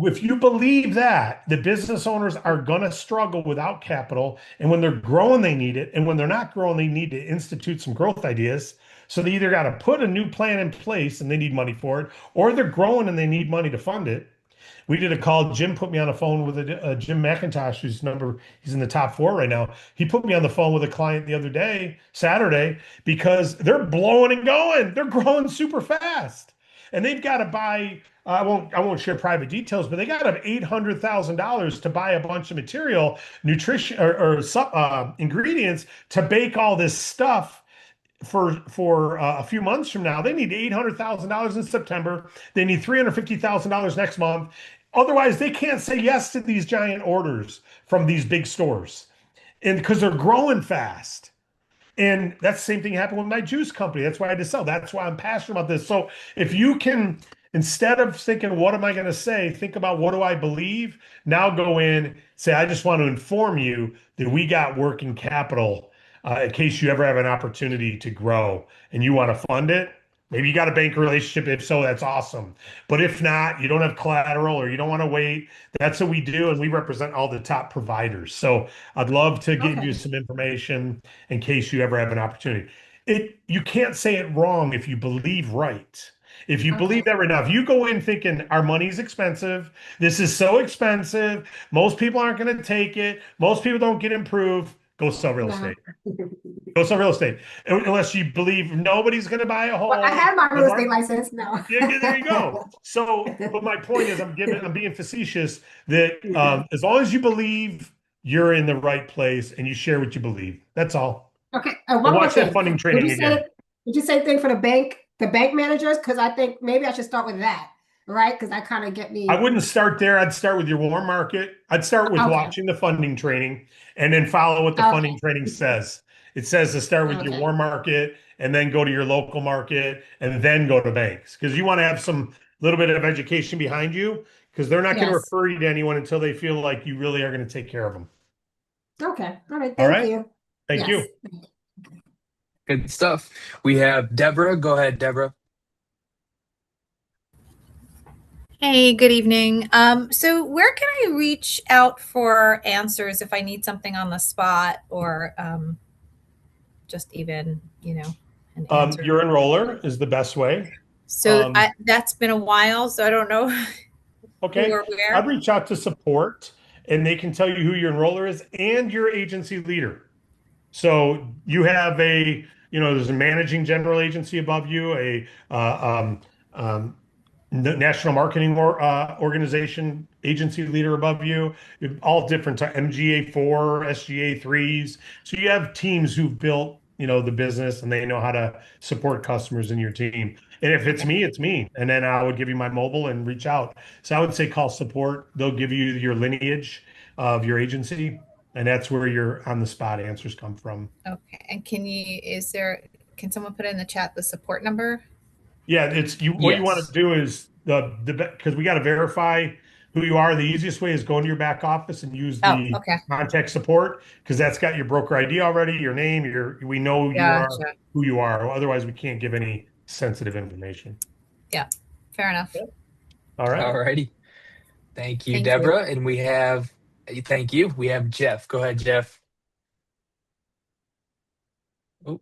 if you believe that, the business owners are going to struggle without capital, and when they're growing, they need it, and when they're not growing, they need to institute some growth ideas. So they either got to put a new plan in place and they need money for it, or they're growing and they need money to fund it. We did a call. Jim put me on the phone with Jim McIntosh, he's in the top 4 right now. He put me on the phone with a client the other day, Saturday, because they're blowing and going. They're growing super fast. And they've got to buy, I won't share private details, but they got to have $800,000 to buy a bunch of material, nutrition or ingredients to bake all this stuff for a few months from now. They need $800,000 in September. They need $350,000 next month. Otherwise, they can't say yes to these giant orders from these big stores, and because they're growing fast. And that's the same thing happened with my juice company. That's why I had to sell. That's why I'm passionate about this. So if you can, instead of thinking, what am I going to say? Think about, what do I believe? Now go in, say, I just want to inform you that we got working capital in case you ever have an opportunity to grow and you want to fund it. Maybe you got a bank relationship. If so, that's awesome. But if not, you don't have collateral or you don't want to wait, that's what we do. And we represent all the top providers. So I'd love to give you some information in case you ever have an opportunity. You can't say it wrong if you believe right. If you believe that right now, if you go in thinking our money's expensive, this is so expensive, most people aren't going to take it, most people don't get improved, go sell real estate. Go sell real estate. Unless you believe nobody's going to buy a home. Well, I have my real estate license now. Yeah, there you go. So, but my point is, I'm being facetious, that as long as you believe, you're in the right place and you share what you believe. That's all. Okay. One more watch thing. that funding training again. Would you say thing for the bank managers? Because I think maybe I should start with that. Right? Because that kind of get me. I wouldn't start there. I'd start with your warm market. I'd start with watching the funding training and then follow what the funding training says. It says to start with your warm market and then go to your local market and then go to banks, because you want to have some little bit of education behind you, because they're not going to refer you to anyone until they feel like you really are going to take care of them. Okay. All right. Thank you. Thank you. Good stuff. We have Deborah. Go ahead, Deborah. Hey, good evening. So where can I reach out for answers if I need something on the spot, or just even, an answer? Your enroller is the best way. So that's been a while, so I don't know. Okay. Or where? I'd reach out to support and they can tell you who your enroller is and your agency leader. So you have there's a managing general agency above you, a national marketing organization agency leader above you, all different MGA4, SGA3s. So you have teams who've built, the business and they know how to support customers in your team. And if it's me, it's me. And then I would give you my mobile and reach out. So I would say call support. They'll give you your lineage of your agency. And that's where your on the spot answers come from. Okay. And can someone put in the chat the support number? Yeah, what you want to do is because we got to verify who you are. The easiest way is go into your back office and use the contact support because that's got your broker ID already, your name, we know you are who you are. Otherwise, we can't give any sensitive information. Yeah, fair enough. All right. All righty. Thank you, Deborah. And thank you. We have Jeff. Go ahead, Jeff. Oh.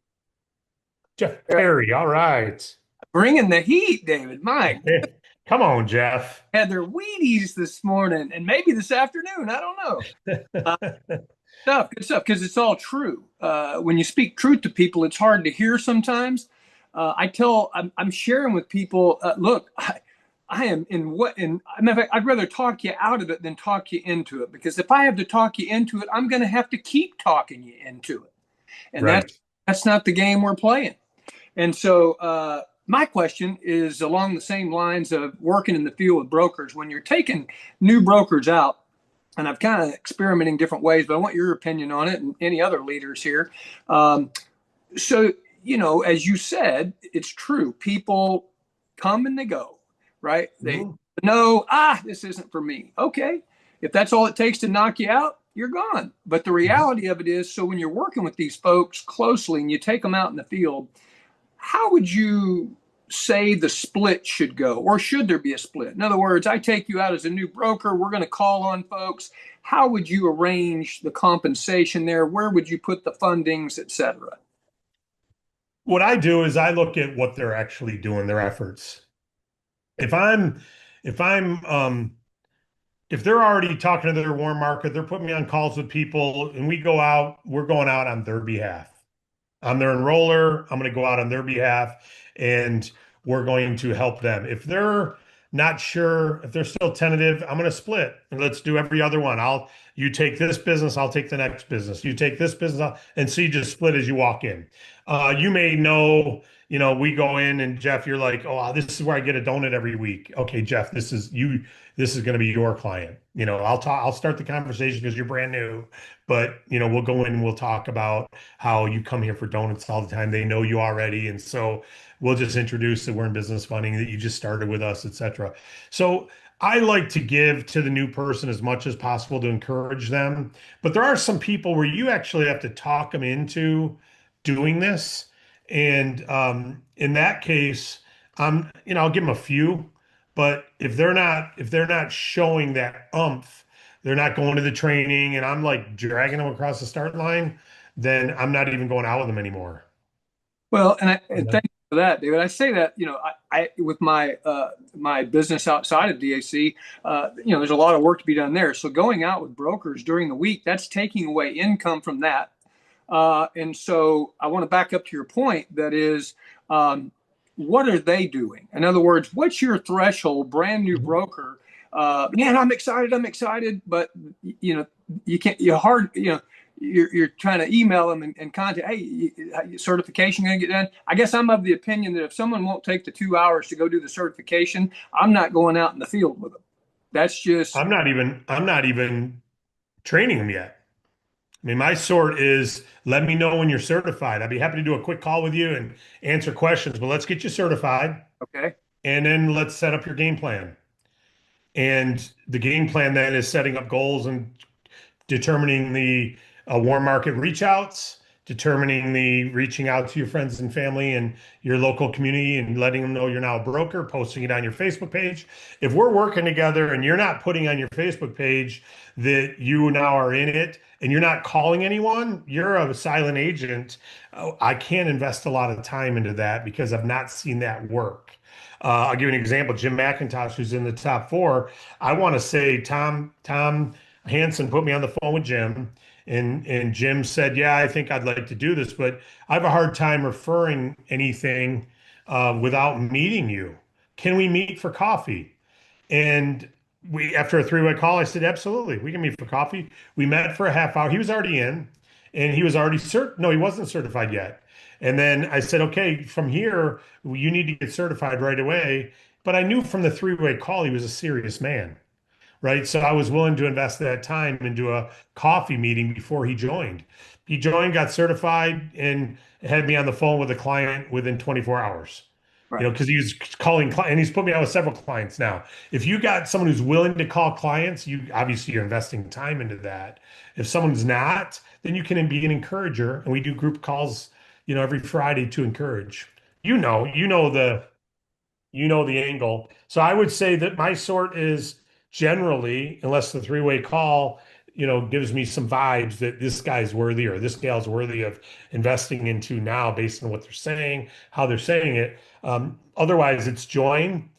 Jeff Perry. All right. Bringing the heat, David. Mike. Come on, Jeff. Had their Wheaties this morning and maybe this afternoon. I don't know. Good stuff, because it's all true. When you speak truth to people, it's hard to hear sometimes. I'm sharing with people, look, I am I'd rather talk you out of it than talk you into it, because if I have to talk you into it, I'm going to have to keep talking you into it. And that's not the game we're playing. And so my question is along the same lines of working in the field with brokers. When you're taking new brokers out, and I've kind of experimenting different ways, but I want your opinion on it and any other leaders here. So, as you said, it's true. People come and they go, right? They know, this isn't for me. Okay. If that's all it takes to knock you out, you're gone. But the reality of it is, so when you're working with these folks closely and you take them out in the field, how would you say the split should go, or should there be a split? In other words, I take you out as a new broker. We're going to call on folks. How would you arrange the compensation there? Where would you put the fundings, et cetera? What I do is I look at what they're actually doing, their efforts. If they're already talking to their warm market, they're putting me on calls with people and we're going out on their behalf. I'm their enroller. I'm going to go out on their behalf and we're going to help them. If they're not sure, if they're still tentative, I'm going to split and let's do every other one. You take this business, I'll take the next business. You take this business, and so you just split as you walk in. You may know, we go in and Jeff, you're like, oh, this is where I get a donut every week. Okay, Jeff, this is going to be your client. I'll start the conversation because you're brand new, but we'll go in and we'll talk about how you come here for donuts all the time. They know you already. And so we'll just introduce that we're in business funding, that you just started with us, et cetera. So I like to give to the new person as much as possible to encourage them. But there are some people where you actually have to talk them into doing this. And in that case, I'll give them a few. But if they're not showing that they're not going to the training, and I'm like dragging them across the start line, then I'm not even going out with them anymore. Well, and thank you for that, David. I say that, I with my my business outside of DAC, there's a lot of work to be done there. So going out with brokers during the week, that's taking away income from that. And so I want to back up to your point. That is, what are they doing? In other words, what's your threshold, brand new broker? Man, I'm excited, but you can't, you're trying to email them and contact, hey, certification going to get done? I guess I'm of the opinion that if someone won't take the 2 hours to go do the certification, I'm not going out in the field with them. That's just, I'm not even training them yet. I mean, my sort is, let me know when you're certified. I'd be happy to do a quick call with you and answer questions, but let's get you certified. Okay. And then let's set up your game plan. And the game plan then is setting up goals and determining the warm market reach outs, determining the reaching out to your friends and family and your local community and letting them know you're now a broker, posting it on your Facebook page. If we're working together and you're not putting on your Facebook page that you now are in it and you're not calling anyone, you're a silent agent. I can't invest a lot of time into that because I've not seen that work. I'll give you an example. Jim McIntosh, who's in the top 4. I want to say Tom Hansen put me on the phone with Jim, and Jim said, "Yeah, I think I'd like to do this, but I have a hard time referring anything without meeting you. Can we meet for coffee?" And after a 3-way call, I said, "Absolutely, we can meet for coffee." We met for a half hour. He was already in, and he was already no, he wasn't certified yet. And then I said, "Okay, from here, you need to get certified right away." But I knew from the 3-way call he was a serious man, right? So I was willing to invest that time into a coffee meeting before he joined. He joined, got certified, and had me on the phone with a client within 24 hours. Right. You know, because he was calling, and he's put me on with several clients now. If you got someone who's willing to call clients, you obviously you're investing time into that. If someone's not, then you can be an encourager, and we do group calls, every Friday to encourage. The angle. So I would say that my sort is generally, unless the 3-way call, gives me some vibes that this guy's worthy or this gal's worthy of investing into now based on what they're saying, how they're saying it. Otherwise, it's join,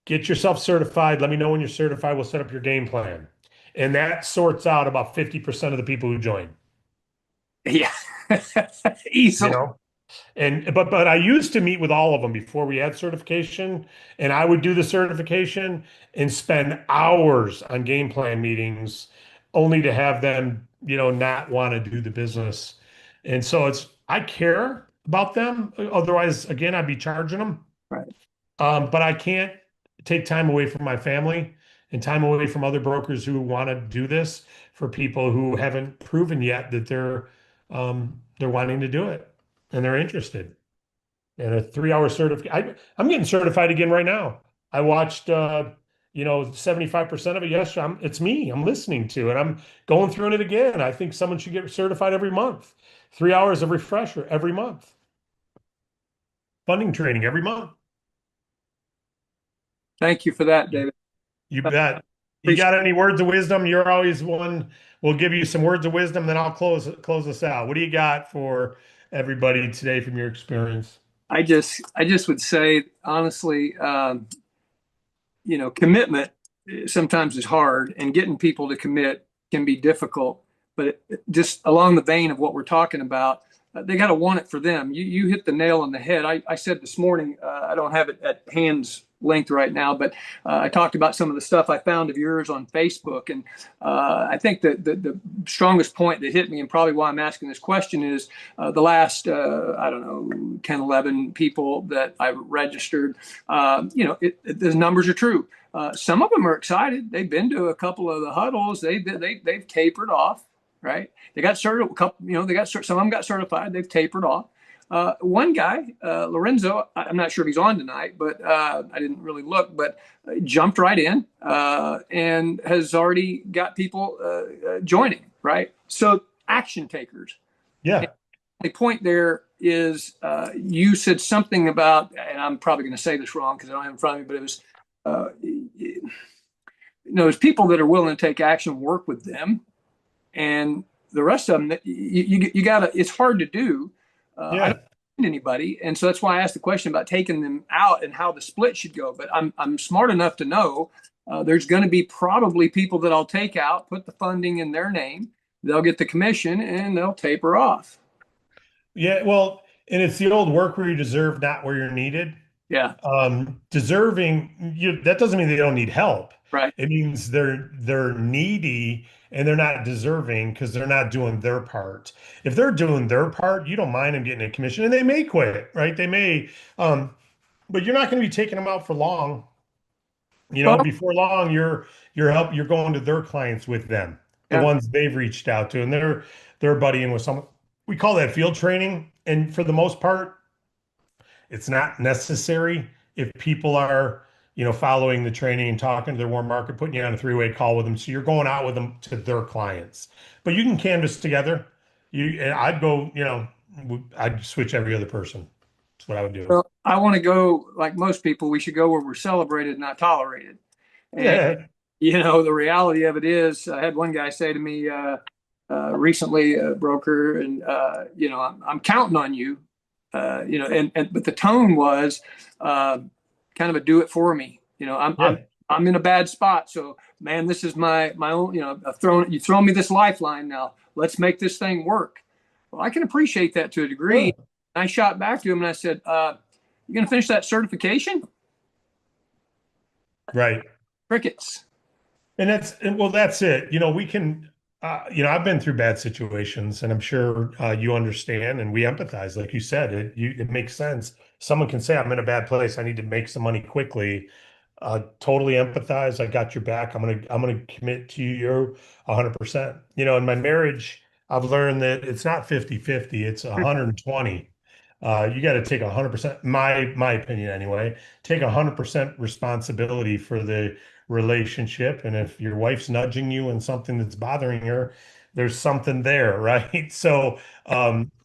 get yourself certified. Let me know when you're certified. We'll set up your game plan. And that sorts out about 50% of the people who join. Yeah. Easily. But I used to meet with all of them before we had certification, and I would do the certification and spend hours on game plan meetings only to have them, not want to do the business. And so I care about them. Otherwise, again, I'd be charging them. Right. But I can't take time away from my family and time away from other brokers who want to do this for people who haven't proven yet that they're wanting to do it. And they're interested. And a 3-hour certification. I'm getting certified again right now. I watched 75% of it yesterday. It's me. I'm listening to it. I'm going through it again. I think someone should get certified every month. 3 hours of refresher every month. Funding training every month. Thank you for that, David. You bet. You got any words of wisdom? You're always one. We'll give you some words of wisdom, then I'll close us out. What do you got for everybody today from your experience? I just would say, honestly, commitment sometimes is hard, and getting people to commit can be difficult. But just along the vein of what we're talking about, they got to want it for them. You hit the nail on the head. I said this morning, I don't have it at hand's length right now, but I talked about some of the stuff I found of yours on Facebook. And I think that the strongest point that hit me, and probably why I'm asking this question, is the last, 10, 11 people that I registered, the numbers are true. Some of them are excited. They've been to a couple of the huddles. They've tapered off. Right? They got certified. Some of them got certified. They've tapered off. One guy, Lorenzo, I'm not sure if he's on tonight, but I didn't really look, but jumped right in and has already got people joining. Right? So action takers. Yeah. And the point there is, you said something about, and I'm probably going to say this wrong because I don't have it in front of me, but it was, there's people that are willing to take action, work with them. And the rest of them, you gotta. It's hard to do. I don't know anybody, and so that's why I asked the question about taking them out and how the split should go. But I'm smart enough to know there's going to be probably people that I'll take out, put the funding in their name. They'll get the commission, and they'll taper off. Yeah, well, and it's the old work where you deserve, not where you're needed. Yeah. Deserving, that doesn't mean they don't need help. Right. It means they're needy and they're not deserving because they're not doing their part. If they're doing their part, you don't mind them getting a commission, and they may quit, right? They may, but you're not going to be taking them out for long. Before long, you're going to their clients with them, the ones they've reached out to, and they're buddying with someone. We call that field training, and for the most part, it's not necessary if people are, following the training and talking to their warm market, putting you on a 3-way call with them. So you're going out with them to their clients, but you can canvas together. and I'd go, I'd switch every other person. That's what I would do. Well, I want to go like most people. We should go where we're celebrated, not tolerated. And the reality of it is, I had one guy say to me recently, a broker, and I'm counting on you. But the tone was kind of a do it for me. I'm in a bad spot, so man, this is my own. You thrown me this lifeline now. Let's make this thing work. Well, I can appreciate that to a degree. Sure. I shot back to him and I said, "You going to finish that certification?" Right. Crickets. And that's it. We can, I've been through bad situations, and I'm sure you understand, and we empathize. Like you said, it makes sense. Someone can say, "I'm in a bad place. I need to make some money quickly." Totally empathize. I got your back. I'm gonna commit to you 100%. In my marriage, I've learned that it's not 50-50, it's 120. You got to take 100%, my opinion anyway, take 100% responsibility for the relationship. And if your wife's nudging you in something that's bothering her, there's something there, right? So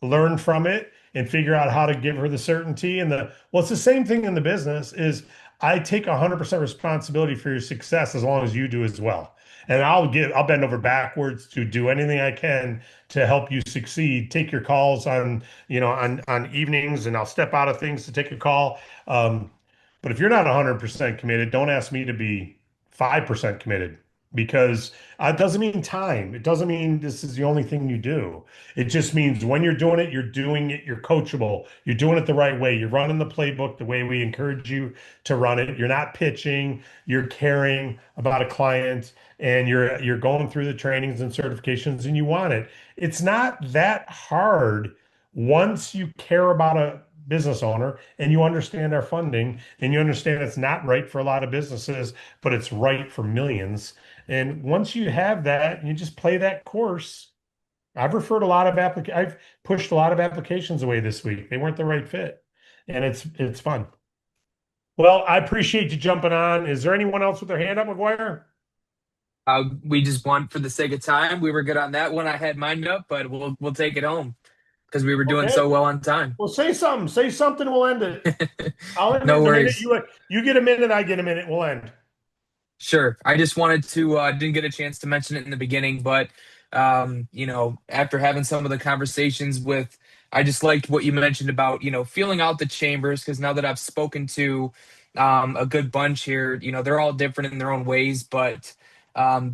learn from it and figure out how to give her the certainty. It's the same thing in the business is I take 100% responsibility for your success as long as you do as well. And I'll bend over backwards to do anything I can to help you succeed. Take your calls on evenings, and I'll step out of things to take a call. But if you're not 100% committed, don't ask me to be 5% committed, because it doesn't mean time. It doesn't mean this is the only thing you do. It just means when you're doing it, you're coachable. You're doing it the right way. You're running the playbook the way we encourage you to run it. You're not pitching, you're caring about a client, and you're going through the trainings and certifications, and you want it. It's not that hard once you care about a business owner and you understand our funding and you understand it's not right for a lot of businesses, but it's right for millions. And once you have that, you just play that course. I've pushed a lot of applications away this week. They weren't the right fit, and it's fun. Well, I appreciate you jumping on. Is there anyone else with their hand up, McGuire? We just won for the sake of time. We were good on that one. I had mine up, but we'll take it home because we were doing so well on time. Well, say something. Say something. We'll end it. I'll end it No in a worries. minute. You get a minute. I get a minute. We'll end. Sure. I just wanted to didn't get a chance to mention it in the beginning, but after having some of the conversations with, I just liked what you mentioned about, feeling out the chambers, because now that I've spoken to a good bunch here, they're all different in their own ways, but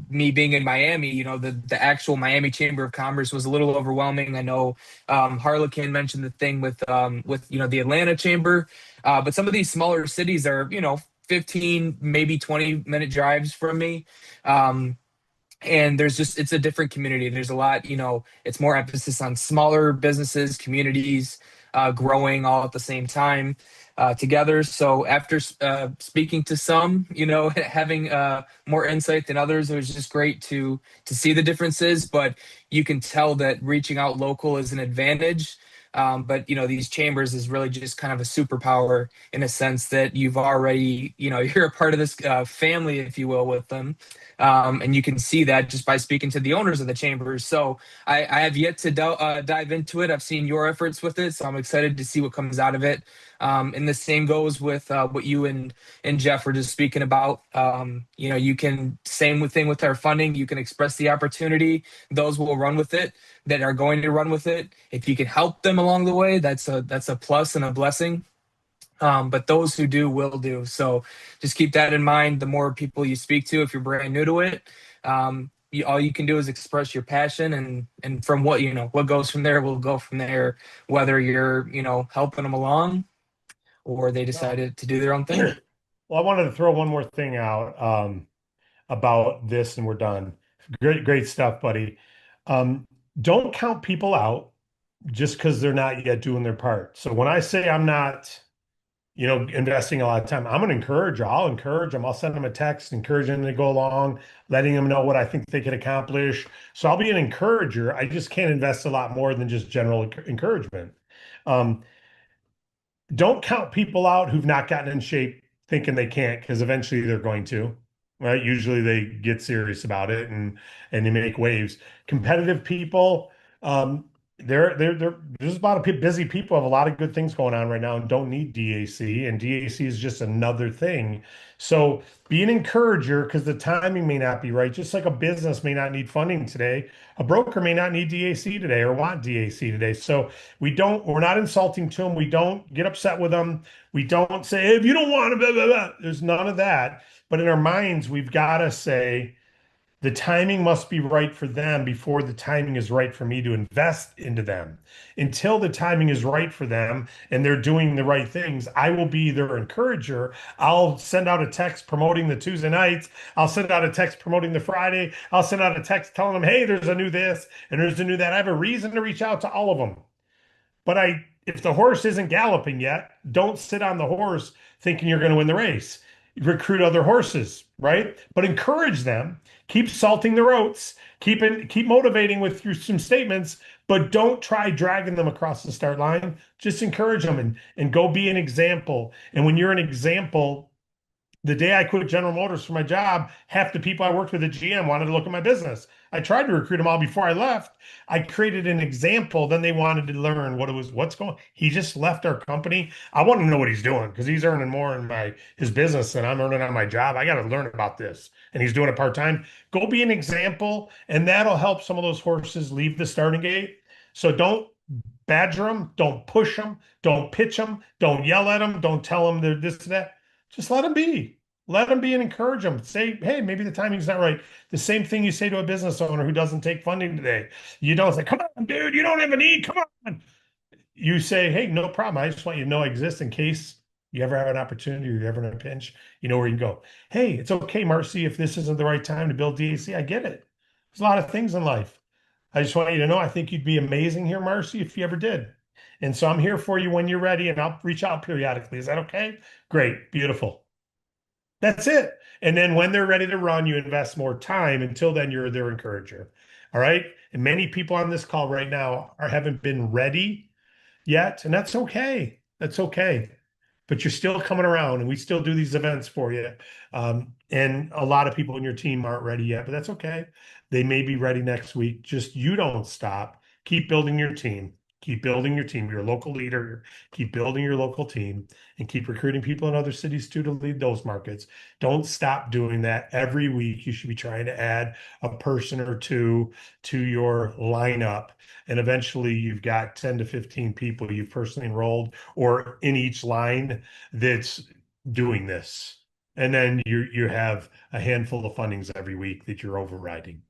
me being in Miami, the actual Miami Chamber of Commerce was a little overwhelming. I know Harlequin mentioned the thing with the Atlanta Chamber, but some of these smaller cities are 15, maybe 20-minute drives from me. And it's a different community. There's a lot, it's more emphasis on smaller businesses, communities, growing all at the same time together. So after speaking to some, having more insight than others, it was just great to see the differences. But you can tell that reaching out local is an advantage. But these chambers is really just kind of a superpower in a sense that you've already, you're a part of this family, if you will, with them. And you can see that just by speaking to the owners of the chambers. So I have yet to dive into it. I've seen your efforts with it, so I'm excited to see what comes out of it. And the same goes with what you and Jeff were just speaking about. You can, same thing with our funding. You can express the opportunity. Those will run with it, that are going to run with it. If you can help them along the way, that's a plus and a blessing. But those who do will do. So just keep that in mind. The more people you speak to, if you're brand new to it, all you can do is express your passion, and from what goes from there will go from there, whether you're helping them along or they decided to do their own thing. Well, I wanted to throw one more thing out about this, and we're done. Great stuff, buddy. Don't count people out just because they're not yet doing their part. So when I say I'm not, investing a lot of time, I'm going to encourage you. I'll encourage them. I'll send them a text, encouraging them to go along, letting them know what I think they could accomplish. So I'll be an encourager. I just can't invest a lot more than just general encouragement. Don't count people out who've not gotten in shape thinking they can't, because eventually they're going to, right? Usually they get serious about it and they make waves. Competitive people, there's a lot of busy people have a lot of good things going on right now and don't need DAC, and DAC is just another thing. So be an encourager because the timing may not be right. Just like a business may not need funding today, a broker may not need DAC today or want DAC today. So we're not insulting to them. We don't get upset with them. We don't say, hey, if you don't want to, blah, blah, blah. There's none of that. But in our minds, we've got to say, the timing must be right for them before the timing is right for me to invest into them. Until the timing is right for them and they're doing the right things, I will be their encourager. I'll send out a text promoting the Tuesday nights. I'll send out a text promoting the Friday. I'll send out a text telling them, hey, there's a new this and there's a new that. I have a reason to reach out to all of them. But if the horse isn't galloping yet, don't sit on the horse thinking you're going to win the race. Recruit other horses, right? But encourage them. Keep salting their oats. Keep motivating with through some statements, but don't try dragging them across the start line. Just encourage them and go be an example. And when you're an example, the day I quit General Motors for my job, half the people I worked with at GM wanted to look at my business. I tried to recruit them all before I left. I created an example. Then they wanted to learn what's going. He just left our company. I want to know what he's doing because he's earning more in his business than I'm earning on my job. I got to learn about this. And he's doing it part-time. Go be an example, and that'll help some of those horses leave the starting gate. So don't badger them, don't push them, don't pitch them, don't yell at them, don't tell them they're this and that. Just let them be. Let them be and encourage them. Say, hey, maybe the timing's not right. The same thing you say to a business owner who doesn't take funding today. You don't say, come on, dude, you don't have a need. Come on. You say, hey, no problem. I just want you to know I exist in case you ever have an opportunity or you're ever in a pinch. You know where you can go. Hey, it's okay, Marcy, if this isn't the right time to build DAC. I get it. There's a lot of things in life. I just want you to know I think you'd be amazing here, Marcy, if you ever did. And so I'm here for you when you're ready, and I'll reach out periodically. Is that okay? Great. Beautiful. That's it. And then when they're ready to run, you invest more time. Until then, you're their encourager. All right. And many people on this call right now haven't been ready yet. And that's okay. That's okay. But you're still coming around and we still do these events for you. And a lot of people in your team aren't ready yet, but that's okay. They may be ready next week. Just you don't stop. Keep building your team. Keep building your team. You're a local leader. Keep building your local team and keep recruiting people in other cities too to lead those markets. Don't stop doing that. Every week, you should be trying to add a person or two to your lineup. And eventually, you've got 10 to 15 people you've personally enrolled or in each line that's doing this. And then you have a handful of fundings every week that you're overriding,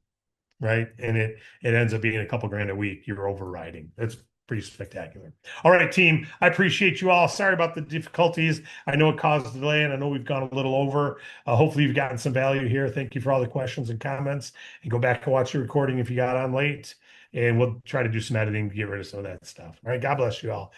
right? And it ends up being a couple grand a week you're overriding. That's pretty spectacular. All right, team. I appreciate you all. Sorry about the difficulties. I know it caused a delay, and I know we've gone a little over. Hopefully, you've gotten some value here. Thank you for all the questions and comments. And go back and watch the recording if you got on late. And we'll try to do some editing to get rid of some of that stuff. All right. God bless you all.